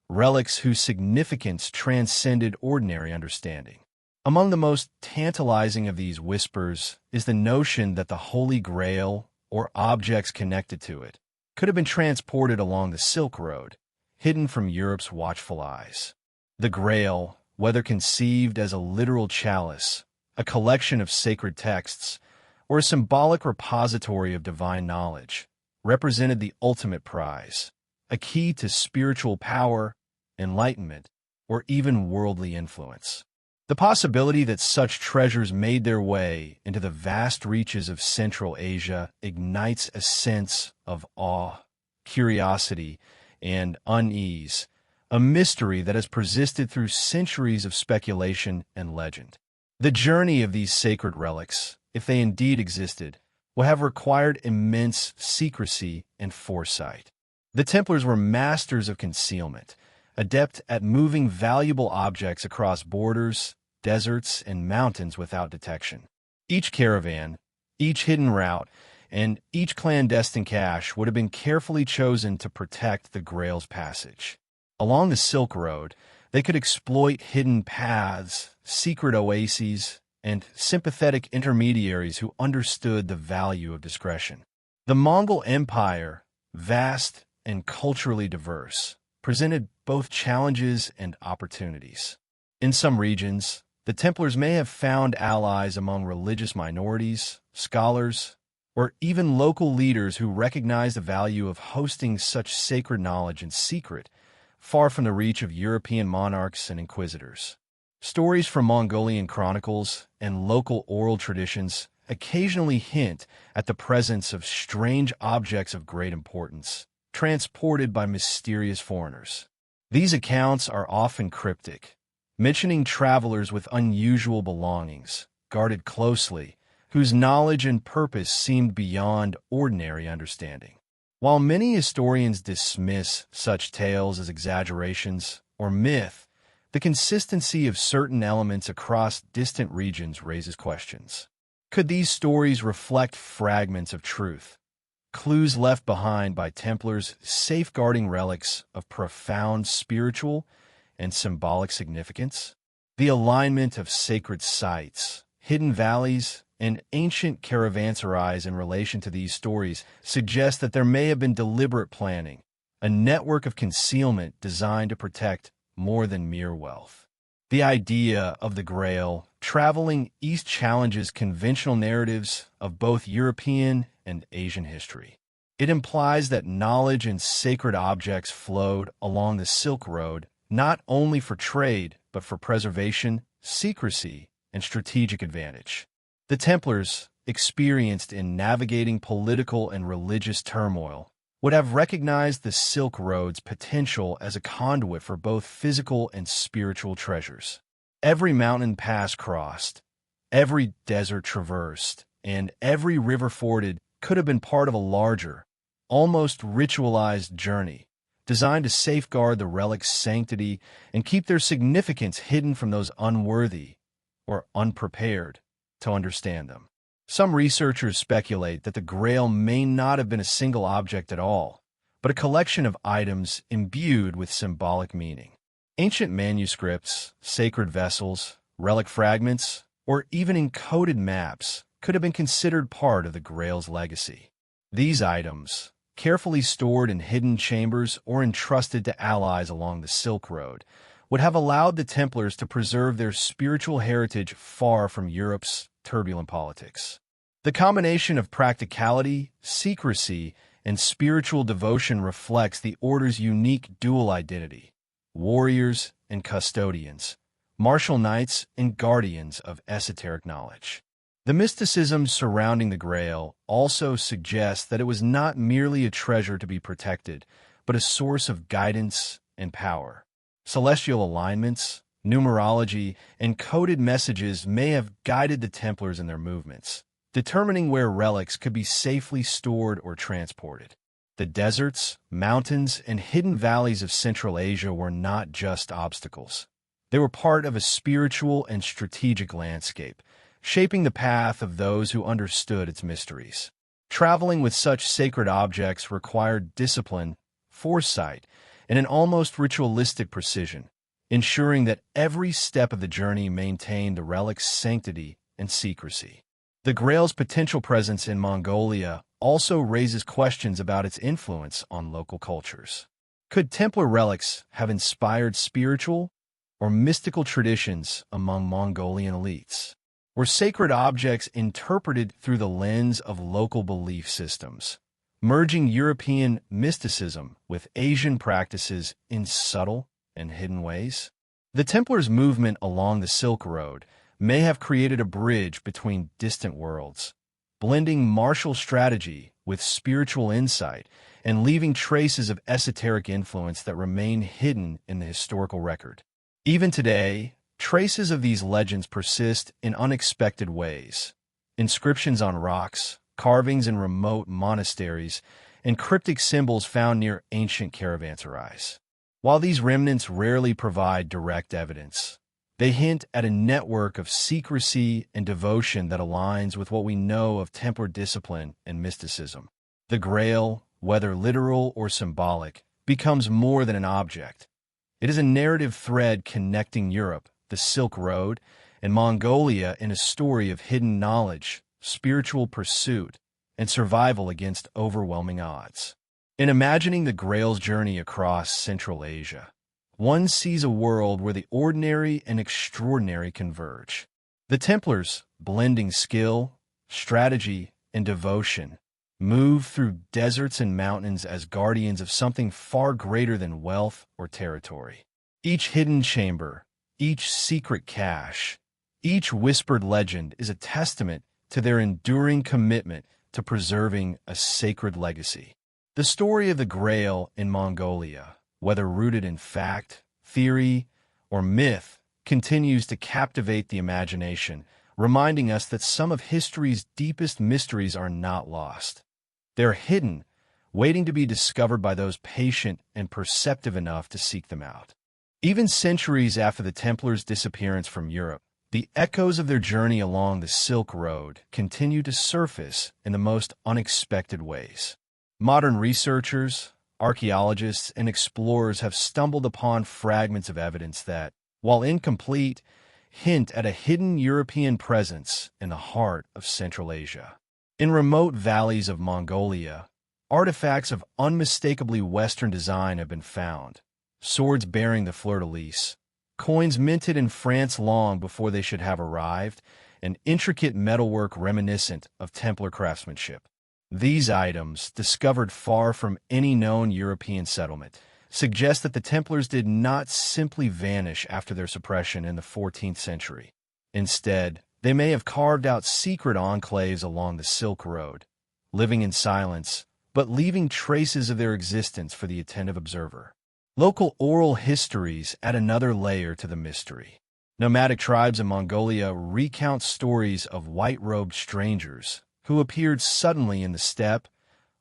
relics whose significance transcended ordinary understanding. Among the most tantalizing of these whispers is the notion that the Holy Grail, or objects connected to it, could have been transported along the Silk Road, hidden from Europe's watchful eyes. The Grail, whether conceived as a literal chalice, a collection of sacred texts, or a symbolic repository of divine knowledge, represented the ultimate prize, a key to spiritual power, enlightenment, or even worldly influence. The possibility that such treasures made their way into the vast reaches of Central Asia ignites a sense of awe, curiosity, and unease, a mystery that has persisted through centuries of speculation and legend. The journey of these sacred relics, if they indeed existed, will have required immense secrecy and foresight. The Templars were masters of concealment, adept at moving valuable objects across borders, deserts, and mountains without detection. Each caravan, each hidden route, and each clandestine cache would have been carefully chosen to protect the Grail's passage. Along the Silk Road, they could exploit hidden paths, secret oases, and sympathetic intermediaries who understood the value of discretion. The Mongol Empire, vast and culturally diverse, presented both challenges and opportunities. In some regions, the Templars may have found allies among religious minorities, scholars, or even local leaders who recognized the value of hosting such sacred knowledge in secret, far from the reach of European monarchs and inquisitors. Stories from Mongolian chronicles and local oral traditions occasionally hint at the presence of strange objects of great importance, transported by mysterious foreigners. These accounts are often cryptic, mentioning travelers with unusual belongings, guarded closely, whose knowledge and purpose seemed beyond ordinary understanding. While many historians dismiss such tales as exaggerations or myth, the consistency of certain elements across distant regions raises questions. Could these stories reflect fragments of truth, clues left behind by Templars safeguarding relics of profound spiritual and symbolic significance? The alignment of sacred sites, hidden valleys, and ancient caravanserais in relation to these stories suggests that there may have been deliberate planning, a network of concealment designed to protect more than mere wealth. The idea of the Grail traveling east challenges conventional narratives of both European and Asian history. It implies that knowledge and sacred objects flowed along the Silk Road not only for trade, but for preservation, secrecy, and strategic advantage. The Templars, experienced in navigating political and religious turmoil, would have recognized the Silk Road's potential as a conduit for both physical and spiritual treasures. Every mountain pass crossed, every desert traversed, and every river forded could have been part of a larger, almost ritualized journey, designed to safeguard the relic's sanctity and keep their significance hidden from those unworthy or unprepared to understand them. Some researchers speculate that the Grail may not have been a single object at all, but a collection of items imbued with symbolic meaning. Ancient manuscripts, sacred vessels, relic fragments, or even encoded maps could have been considered part of the Grail's legacy. These items, carefully stored in hidden chambers or entrusted to allies along the Silk Road, would have allowed the Templars to preserve their spiritual heritage far from Europe's turbulent politics. The combination of practicality, secrecy, and spiritual devotion reflects the Order's unique dual identity: warriors and custodians, martial knights and guardians of esoteric knowledge. The mysticism surrounding the Grail also suggests that it was not merely a treasure to be protected, but a source of guidance and power. Celestial alignments, numerology, and coded messages may have guided the Templars in their movements, determining where relics could be safely stored or transported. The deserts, mountains, and hidden valleys of Central Asia were not just obstacles. They were part of a spiritual and strategic landscape, shaping the path of those who understood its mysteries. Traveling with such sacred objects required discipline, foresight, and an almost ritualistic precision, ensuring that every step of the journey maintained the relic's sanctity and secrecy. The Grail's potential presence in Mongolia also raises questions about its influence on local cultures. Could Templar relics have inspired spiritual or mystical traditions among Mongolian elites? Were sacred objects interpreted through the lens of local belief systems, merging European mysticism with Asian practices in subtle and hidden ways? The Templars' movement along the Silk Road may have created a bridge between distant worlds, blending martial strategy with spiritual insight and leaving traces of esoteric influence that remain hidden in the historical record. Even today, traces of these legends persist in unexpected ways. Inscriptions on rocks, carvings in remote monasteries, and cryptic symbols found near ancient caravanserais. While these remnants rarely provide direct evidence, they hint at a network of secrecy and devotion that aligns with what we know of Templar discipline and mysticism. The Grail, whether literal or symbolic, becomes more than an object. It is a narrative thread connecting Europe, the Silk Road, and Mongolia in a story of hidden knowledge, spiritual pursuit, and survival against overwhelming odds. In imagining the Grail's journey across Central Asia, one sees a world where the ordinary and extraordinary converge. The Templars, blending skill, strategy, and devotion, move through deserts and mountains as guardians of something far greater than wealth or territory. Each hidden chamber, each secret cache, each whispered legend is a testament to their enduring commitment to preserving a sacred legacy. The story of the Grail in Mongolia, whether rooted in fact, theory, or myth, continues to captivate the imagination, reminding us that some of history's deepest mysteries are not lost. They're hidden, waiting to be discovered by those patient and perceptive enough to seek them out. Even centuries after the Templars' disappearance from Europe, the echoes of their journey along the Silk Road continue to surface in the most unexpected ways. Modern researchers, archaeologists, and explorers have stumbled upon fragments of evidence that, while incomplete, hint at a hidden European presence in the heart of Central Asia. In remote valleys of Mongolia, artifacts of unmistakably Western design have been found: swords bearing the fleur-de-lis, coins minted in France long before they should have arrived, and intricate metalwork reminiscent of Templar craftsmanship. These items, discovered far from any known European settlement, suggest that the Templars did not simply vanish after their suppression in the 14th century. Instead, they may have carved out secret enclaves along the Silk Road, living in silence, but leaving traces of their existence for the attentive observer. Local oral histories add another layer to the mystery. Nomadic tribes in Mongolia recount stories of white-robed strangers who appeared suddenly in the steppe,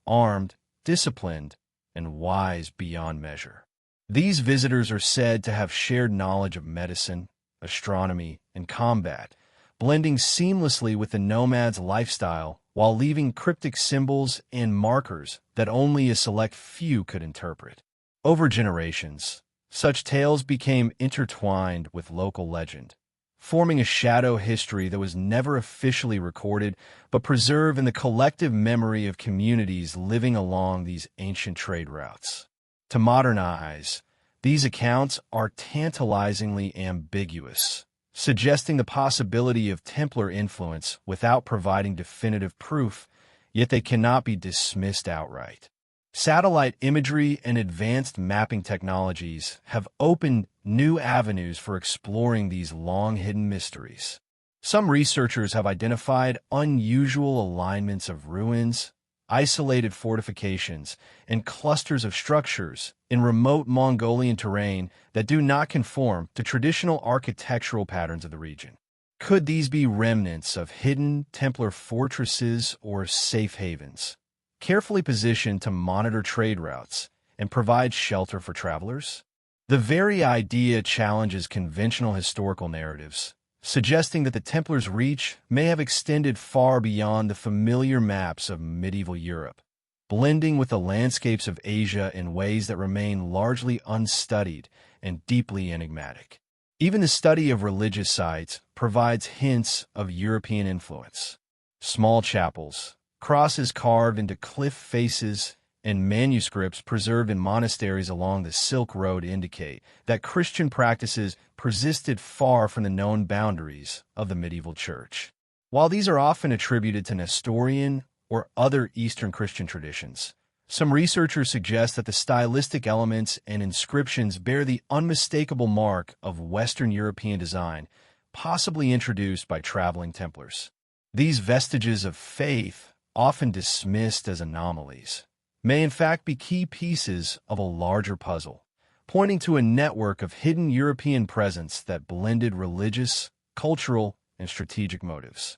armed, disciplined, and wise beyond measure. These visitors are said to have shared knowledge of medicine, astronomy, and combat, blending seamlessly with the nomad's lifestyle while leaving cryptic symbols and markers that only a select few could interpret. Over generations, such tales became intertwined with local legend, forming a shadow history that was never officially recorded but preserved in the collective memory of communities living along these ancient trade routes. To modern eyes, these accounts are tantalizingly ambiguous, suggesting the possibility of Templar influence without providing definitive proof, yet they cannot be dismissed outright. Satellite imagery and advanced mapping technologies have opened new avenues for exploring these long-hidden mysteries. Some researchers have identified unusual alignments of ruins, isolated fortifications, and clusters of structures in remote Mongolian terrain that do not conform to traditional architectural patterns of the region. Could these be remnants of hidden Templar fortresses or safe havens, carefully positioned to monitor trade routes and provide shelter for travelers? The very idea challenges conventional historical narratives, suggesting that the Templars' reach may have extended far beyond the familiar maps of medieval Europe, blending with the landscapes of Asia in ways that remain largely unstudied and deeply enigmatic. Even the study of religious sites provides hints of European influence. Small chapels, crosses carved into cliff faces, and manuscripts preserved in monasteries along the Silk Road indicate that Christian practices persisted far from the known boundaries of the medieval church. While these are often attributed to Nestorian or other Eastern Christian traditions, some researchers suggest that the stylistic elements and inscriptions bear the unmistakable mark of Western European design, possibly introduced by traveling Templars. These vestiges of faith, often dismissed as anomalies, may in fact be key pieces of a larger puzzle, pointing to a network of hidden European presence that blended religious, cultural, and strategic motives.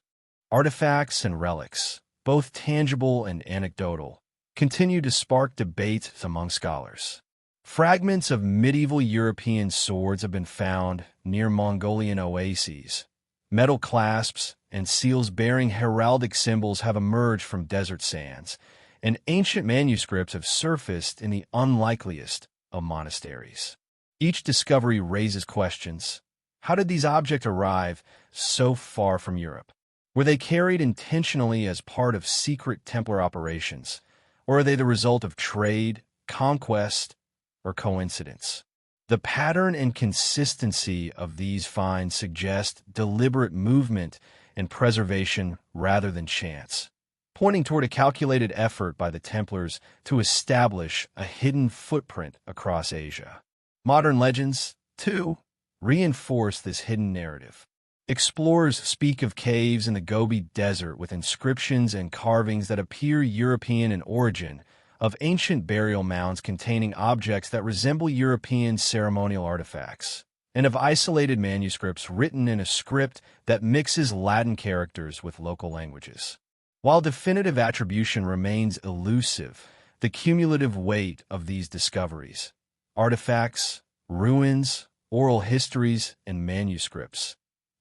Artifacts and relics, both tangible and anecdotal, continue to spark debates among scholars. Fragments of medieval European swords have been found near Mongolian oases. Metal clasps and seals bearing heraldic symbols have emerged from desert sands, and ancient manuscripts have surfaced in the unlikeliest of monasteries. Each discovery raises questions. How did these objects arrive so far from Europe? Were they carried intentionally as part of secret Templar operations, or are they the result of trade, conquest, or coincidence? The pattern and consistency of these finds suggest deliberate movement and preservation rather than chance, pointing toward a calculated effort by the Templars to establish a hidden footprint across Asia. Modern legends, too, reinforce this hidden narrative. Explorers speak of caves in the Gobi Desert with inscriptions and carvings that appear European in origin, of ancient burial mounds containing objects that resemble European ceremonial artifacts, and of isolated manuscripts written in a script that mixes Latin characters with local languages. While definitive attribution remains elusive, the cumulative weight of these discoveries, artifacts, ruins, oral histories, and manuscripts,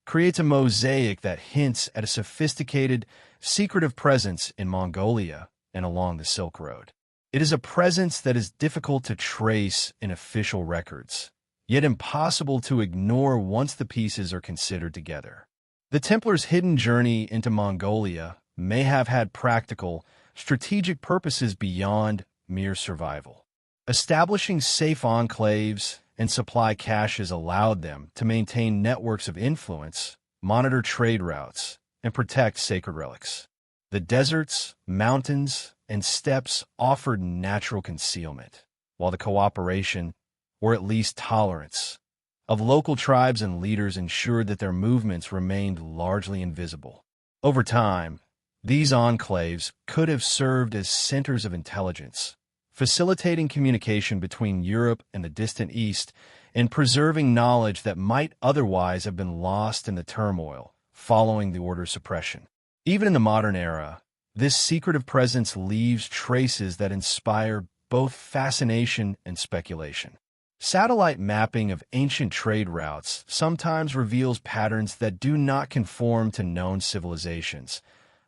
creates a mosaic that hints at a sophisticated, secretive presence in Mongolia and along the Silk Road. It is a presence that is difficult to trace in official records, yet impossible to ignore once the pieces are considered together. The Templars' hidden journey into Mongolia may have had practical, strategic purposes beyond mere survival. Establishing safe enclaves and supply caches allowed them to maintain networks of influence, monitor trade routes, and protect sacred relics. The deserts, mountains, and steppes offered natural concealment, while the cooperation, or at least tolerance, of local tribes and leaders ensured that their movements remained largely invisible. Over time, These enclaves could have served as centers of intelligence, facilitating communication between Europe and the distant East and preserving knowledge that might otherwise have been lost in the turmoil following the order's suppression. Even in the modern era, this secretive presence leaves traces that inspire both fascination and speculation. Satellite mapping of ancient trade routes sometimes reveals patterns that do not conform to known civilizations.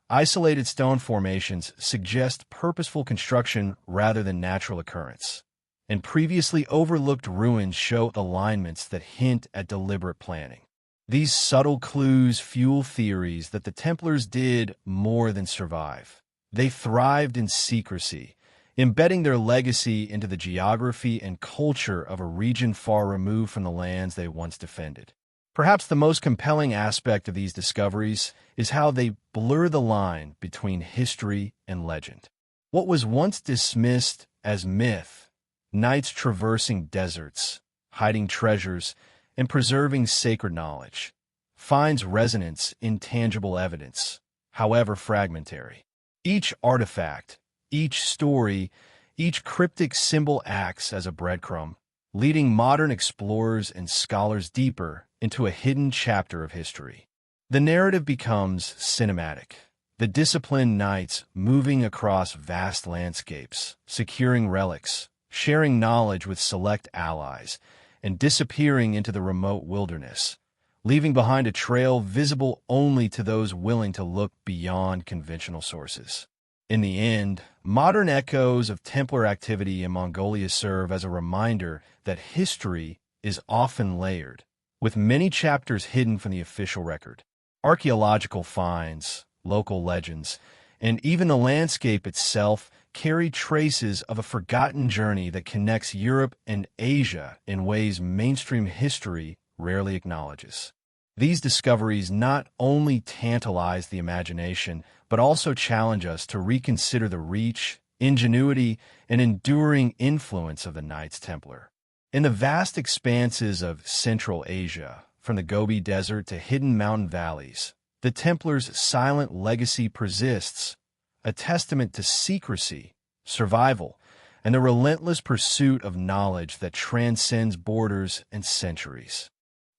Isolated stone formations suggest purposeful construction rather than natural occurrence, and previously overlooked ruins show alignments that hint at deliberate planning. These subtle clues fuel theories that the Templars did more than survive. They thrived in secrecy, embedding their legacy into the geography and culture of a region far removed from the lands they once defended. Perhaps the most compelling aspect of these discoveries is how they blur the line between history and legend. What was once dismissed as myth, knights traversing deserts, hiding treasures, and preserving sacred knowledge, finds resonance in tangible evidence, however fragmentary. Each artifact, each story, each cryptic symbol acts as a breadcrumb, leading modern explorers and scholars deeper into a hidden chapter of history. The narrative becomes cinematic, the disciplined knights moving across vast landscapes, securing relics, sharing knowledge with select allies, and disappearing into the remote wilderness, leaving behind a trail visible only to those willing to look beyond conventional sources. In the end, modern echoes of Templar activity in Mongolia serve as a reminder that history is often layered, with many chapters hidden from the official record. Archaeological finds, local legends, and even the landscape itself carry traces of a forgotten journey that connects Europe and Asia in ways mainstream history rarely acknowledges. These discoveries not only tantalize the imagination, but also challenge us to reconsider the reach, ingenuity, and enduring influence of the Knights Templar. In the vast expanses of Central Asia, from the Gobi Desert to hidden mountain valleys, the Templars' silent legacy persists, a testament to secrecy, survival, and the relentless pursuit of knowledge that transcends borders and centuries.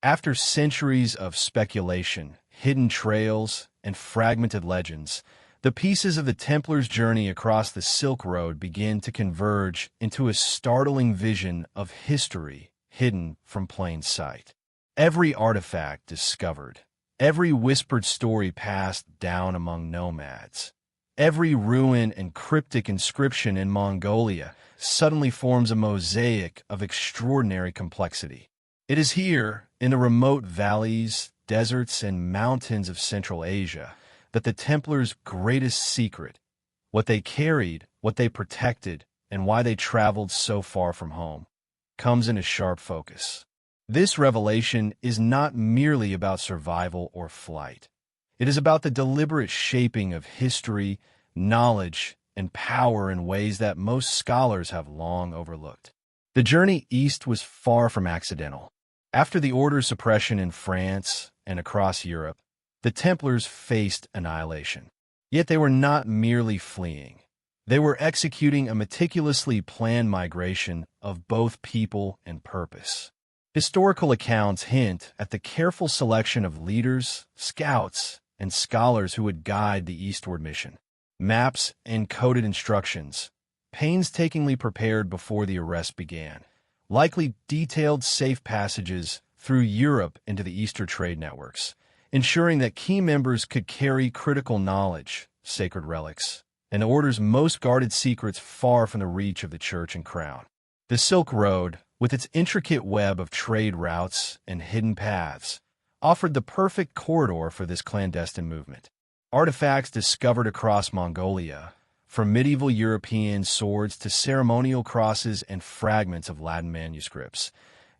After centuries of speculation, hidden trails, and fragmented legends, the pieces of the Templars' journey across the Silk Road begin to converge into a startling vision of history hidden from plain sight. Every artifact discovered, every whispered story passed down among nomads, every ruin and cryptic inscription in Mongolia suddenly forms a mosaic of extraordinary complexity. It is here, in the remote valleys, deserts, and mountains of Central Asia, that the Templars' greatest secret, what they carried, what they protected, and why they traveled so far from home, comes into sharp focus. This revelation is not merely about survival or flight. It is about the deliberate shaping of history, knowledge, and power in ways that most scholars have long overlooked. The journey east was far from accidental. After the order's suppression in France and across Europe, the Templars faced annihilation. Yet they were not merely fleeing. They were executing a meticulously planned migration of both people and purpose. Historical accounts hint at the careful selection of leaders, scouts, and scholars who would guide the eastward mission. Maps and coded instructions, painstakingly prepared before the arrest began, likely detailed safe passages through Europe into the Eastern trade networks, ensuring that key members could carry critical knowledge, sacred relics, and the order's most guarded secrets far from the reach of the church and crown. The Silk Road, with its intricate web of trade routes and hidden paths, offered the perfect corridor for this clandestine movement. Artifacts discovered across Mongolia, from medieval European swords to ceremonial crosses and fragments of Latin manuscripts,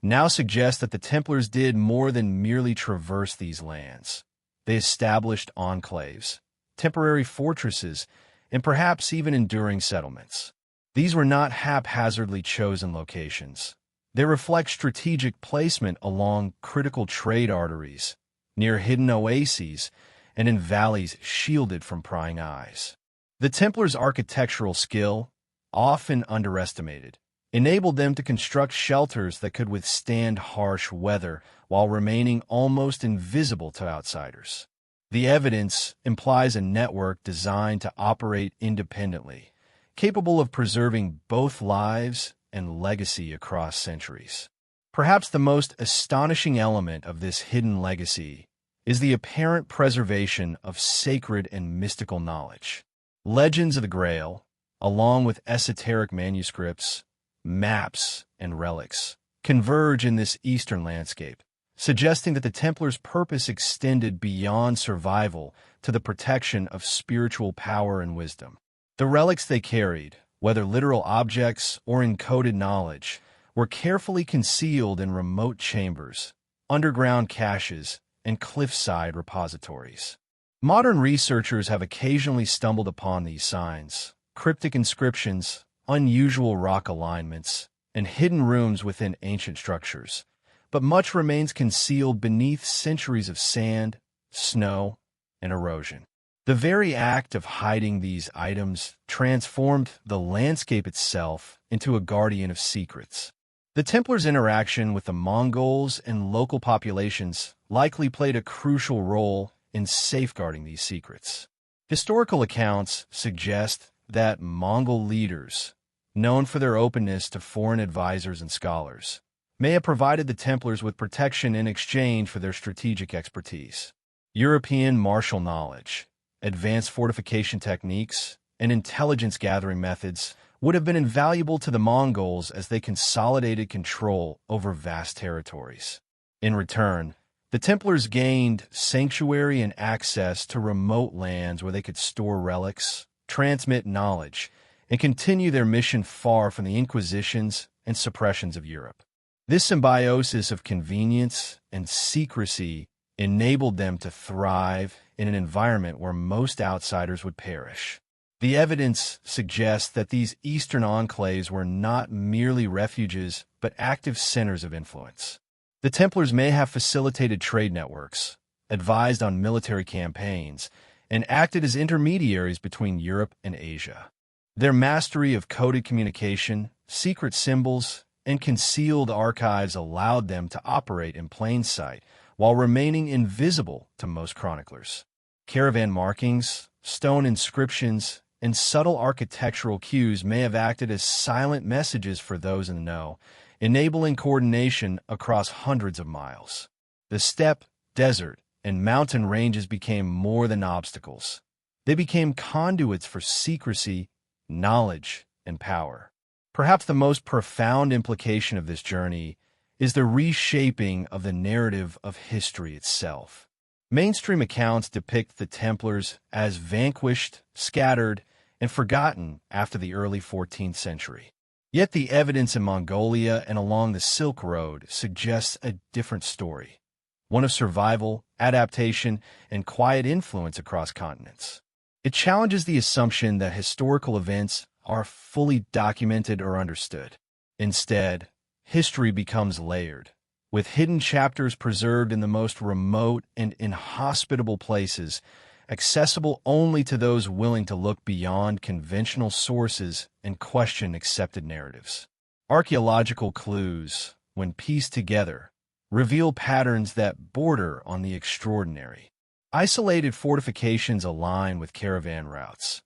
now suggest that the Templars did more than merely traverse these lands. They established enclaves, temporary fortresses, and perhaps even enduring settlements. These were not haphazardly chosen locations. They reflect strategic placement along critical trade arteries, near hidden oases, and in valleys shielded from prying eyes. The Templars' architectural skill, often underestimated, enabled them to construct shelters that could withstand harsh weather while remaining almost invisible to outsiders. The evidence implies a network designed to operate independently, capable of preserving both lives and legacy across centuries. Perhaps the most astonishing element of this hidden legacy is the apparent preservation of sacred and mystical knowledge. Legends of the Grail, along with esoteric manuscripts, maps, and relics, converge in this eastern landscape, suggesting that the Templars' purpose extended beyond survival to the protection of spiritual power and wisdom. The relics they carried, whether literal objects or encoded knowledge, were carefully concealed in remote chambers, underground caches, and cliffside repositories. Modern researchers have occasionally stumbled upon these signs, cryptic inscriptions, unusual rock alignments, and hidden rooms within ancient structures, but much remains concealed beneath centuries of sand, snow, and erosion. The very act of hiding these items transformed the landscape itself into a guardian of secrets. The Templars' interaction with the Mongols and local populations likely played a crucial role in safeguarding these secrets. Historical accounts suggest that Mongol leaders, known for their openness to foreign advisors and scholars, may have provided the Templars with protection in exchange for their strategic expertise. European martial knowledge, advanced fortification techniques, and intelligence-gathering methods would have been invaluable to the Mongols as they consolidated control over vast territories. In return, the Templars gained sanctuary and access to remote lands where they could store relics, transmit knowledge, and continue their mission far from the Inquisitions and suppressions of Europe. This symbiosis of convenience and secrecy enabled them to thrive in an environment where most outsiders would perish. The evidence suggests that these eastern enclaves were not merely refuges, but active centers of influence. The Templars may have facilitated trade networks, advised on military campaigns, and acted as intermediaries between Europe and Asia. Their mastery of coded communication, secret symbols, and concealed archives allowed them to operate in plain sight while remaining invisible to most chroniclers. Caravan markings, stone inscriptions, and subtle architectural cues may have acted as silent messages for those in the know, enabling coordination across hundreds of miles. The steppe, desert, and mountain ranges became more than obstacles. They became conduits for secrecy, knowledge, and power. Perhaps the most profound implication of this journey is the reshaping of the narrative of history itself. Mainstream accounts depict the Templars as vanquished, scattered, and forgotten after the early 14th century. Yet the evidence in Mongolia and along the Silk Road suggests a different story, one of survival, adaptation, and quiet influence across continents. It challenges the assumption that historical events are fully documented or understood. Instead, history becomes layered, with hidden chapters preserved in the most remote and inhospitable places, accessible only to those willing to look beyond conventional sources and question accepted narratives. Archaeological clues, when pieced together, reveal patterns that border on the extraordinary. Isolated fortifications align with caravan routes.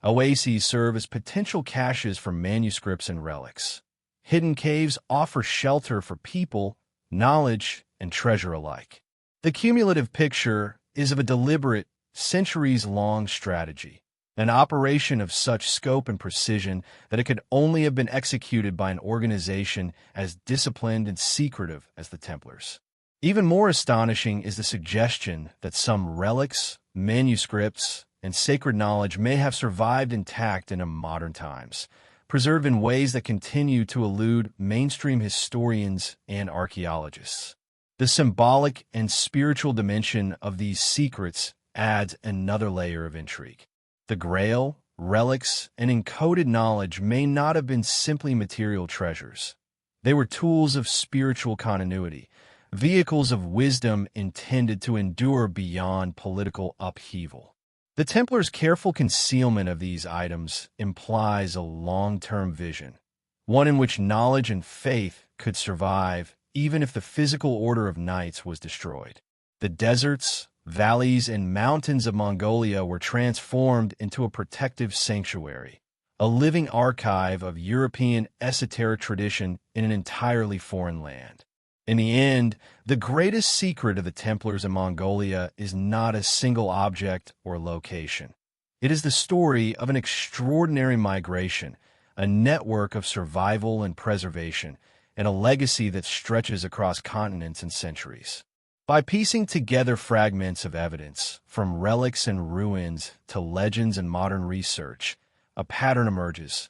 Oases serve as potential caches for manuscripts and relics. Hidden caves offer shelter for people, knowledge, and treasure alike. The cumulative picture is of a deliberate, centuries-long strategy, an operation of such scope and precision that it could only have been executed by an organization as disciplined and secretive as the Templars. Even more astonishing is the suggestion that some relics, manuscripts, and sacred knowledge may have survived intact in modern times, preserved in ways that continue to elude mainstream historians and archaeologists. The symbolic and spiritual dimension of these secrets adds another layer of intrigue. The Grail, relics, and encoded knowledge may not have been simply material treasures. They were tools of spiritual continuity, vehicles of wisdom intended to endure beyond political upheaval. The Templars' careful concealment of these items implies a long-term vision, one in which knowledge and faith could survive even if the physical order of knights was destroyed. The deserts, valleys, and mountains of Mongolia were transformed into a protective sanctuary, a living archive of European esoteric tradition in an entirely foreign land. In the end, the greatest secret of the Templars in Mongolia is not a single object or location. It is the story of an extraordinary migration, a network of survival and preservation, and a legacy that stretches across continents and centuries. By piecing together fragments of evidence, from relics and ruins to legends and modern research, a pattern emerges.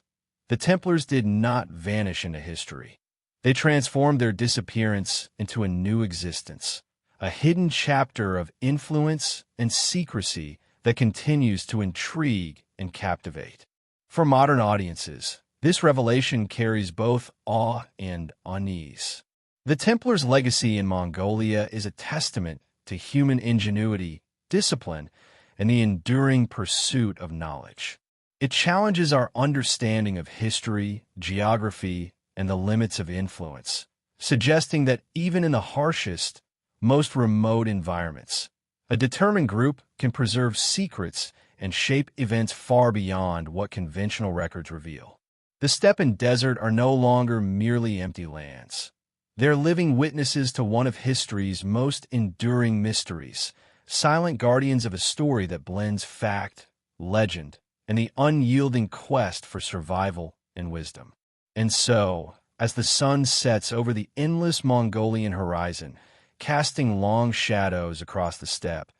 The Templars did not vanish into history. They transformed their disappearance into a new existence, a hidden chapter of influence and secrecy that continues to intrigue and captivate. For modern audiences, this revelation carries both awe and unease. The Templars' legacy in Mongolia is a testament to human ingenuity, discipline, and the enduring pursuit of knowledge. It challenges our understanding of history, geography, and the limits of influence, suggesting that even in the harshest, most remote environments, a determined group can preserve secrets and shape events far beyond what conventional records reveal. The steppe and desert are no longer merely empty lands. They're living witnesses to one of history's most enduring mysteries, silent guardians of a story that blends fact, legend, and the unyielding quest for survival and wisdom. And so, as the sun sets over the endless Mongolian horizon, casting long shadows across the steppe,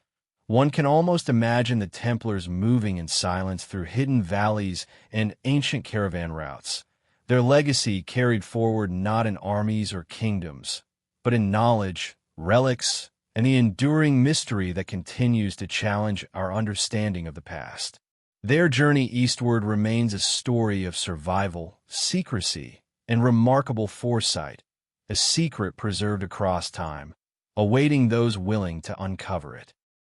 one can almost imagine the Templars moving in silence through hidden valleys and ancient caravan routes, their legacy carried forward not in armies or kingdoms, but in knowledge, relics, and the enduring mystery that continues to challenge our understanding of the past. Their journey eastward remains a story of survival, secrecy, and remarkable foresight, a secret preserved across time, awaiting those willing to uncover it.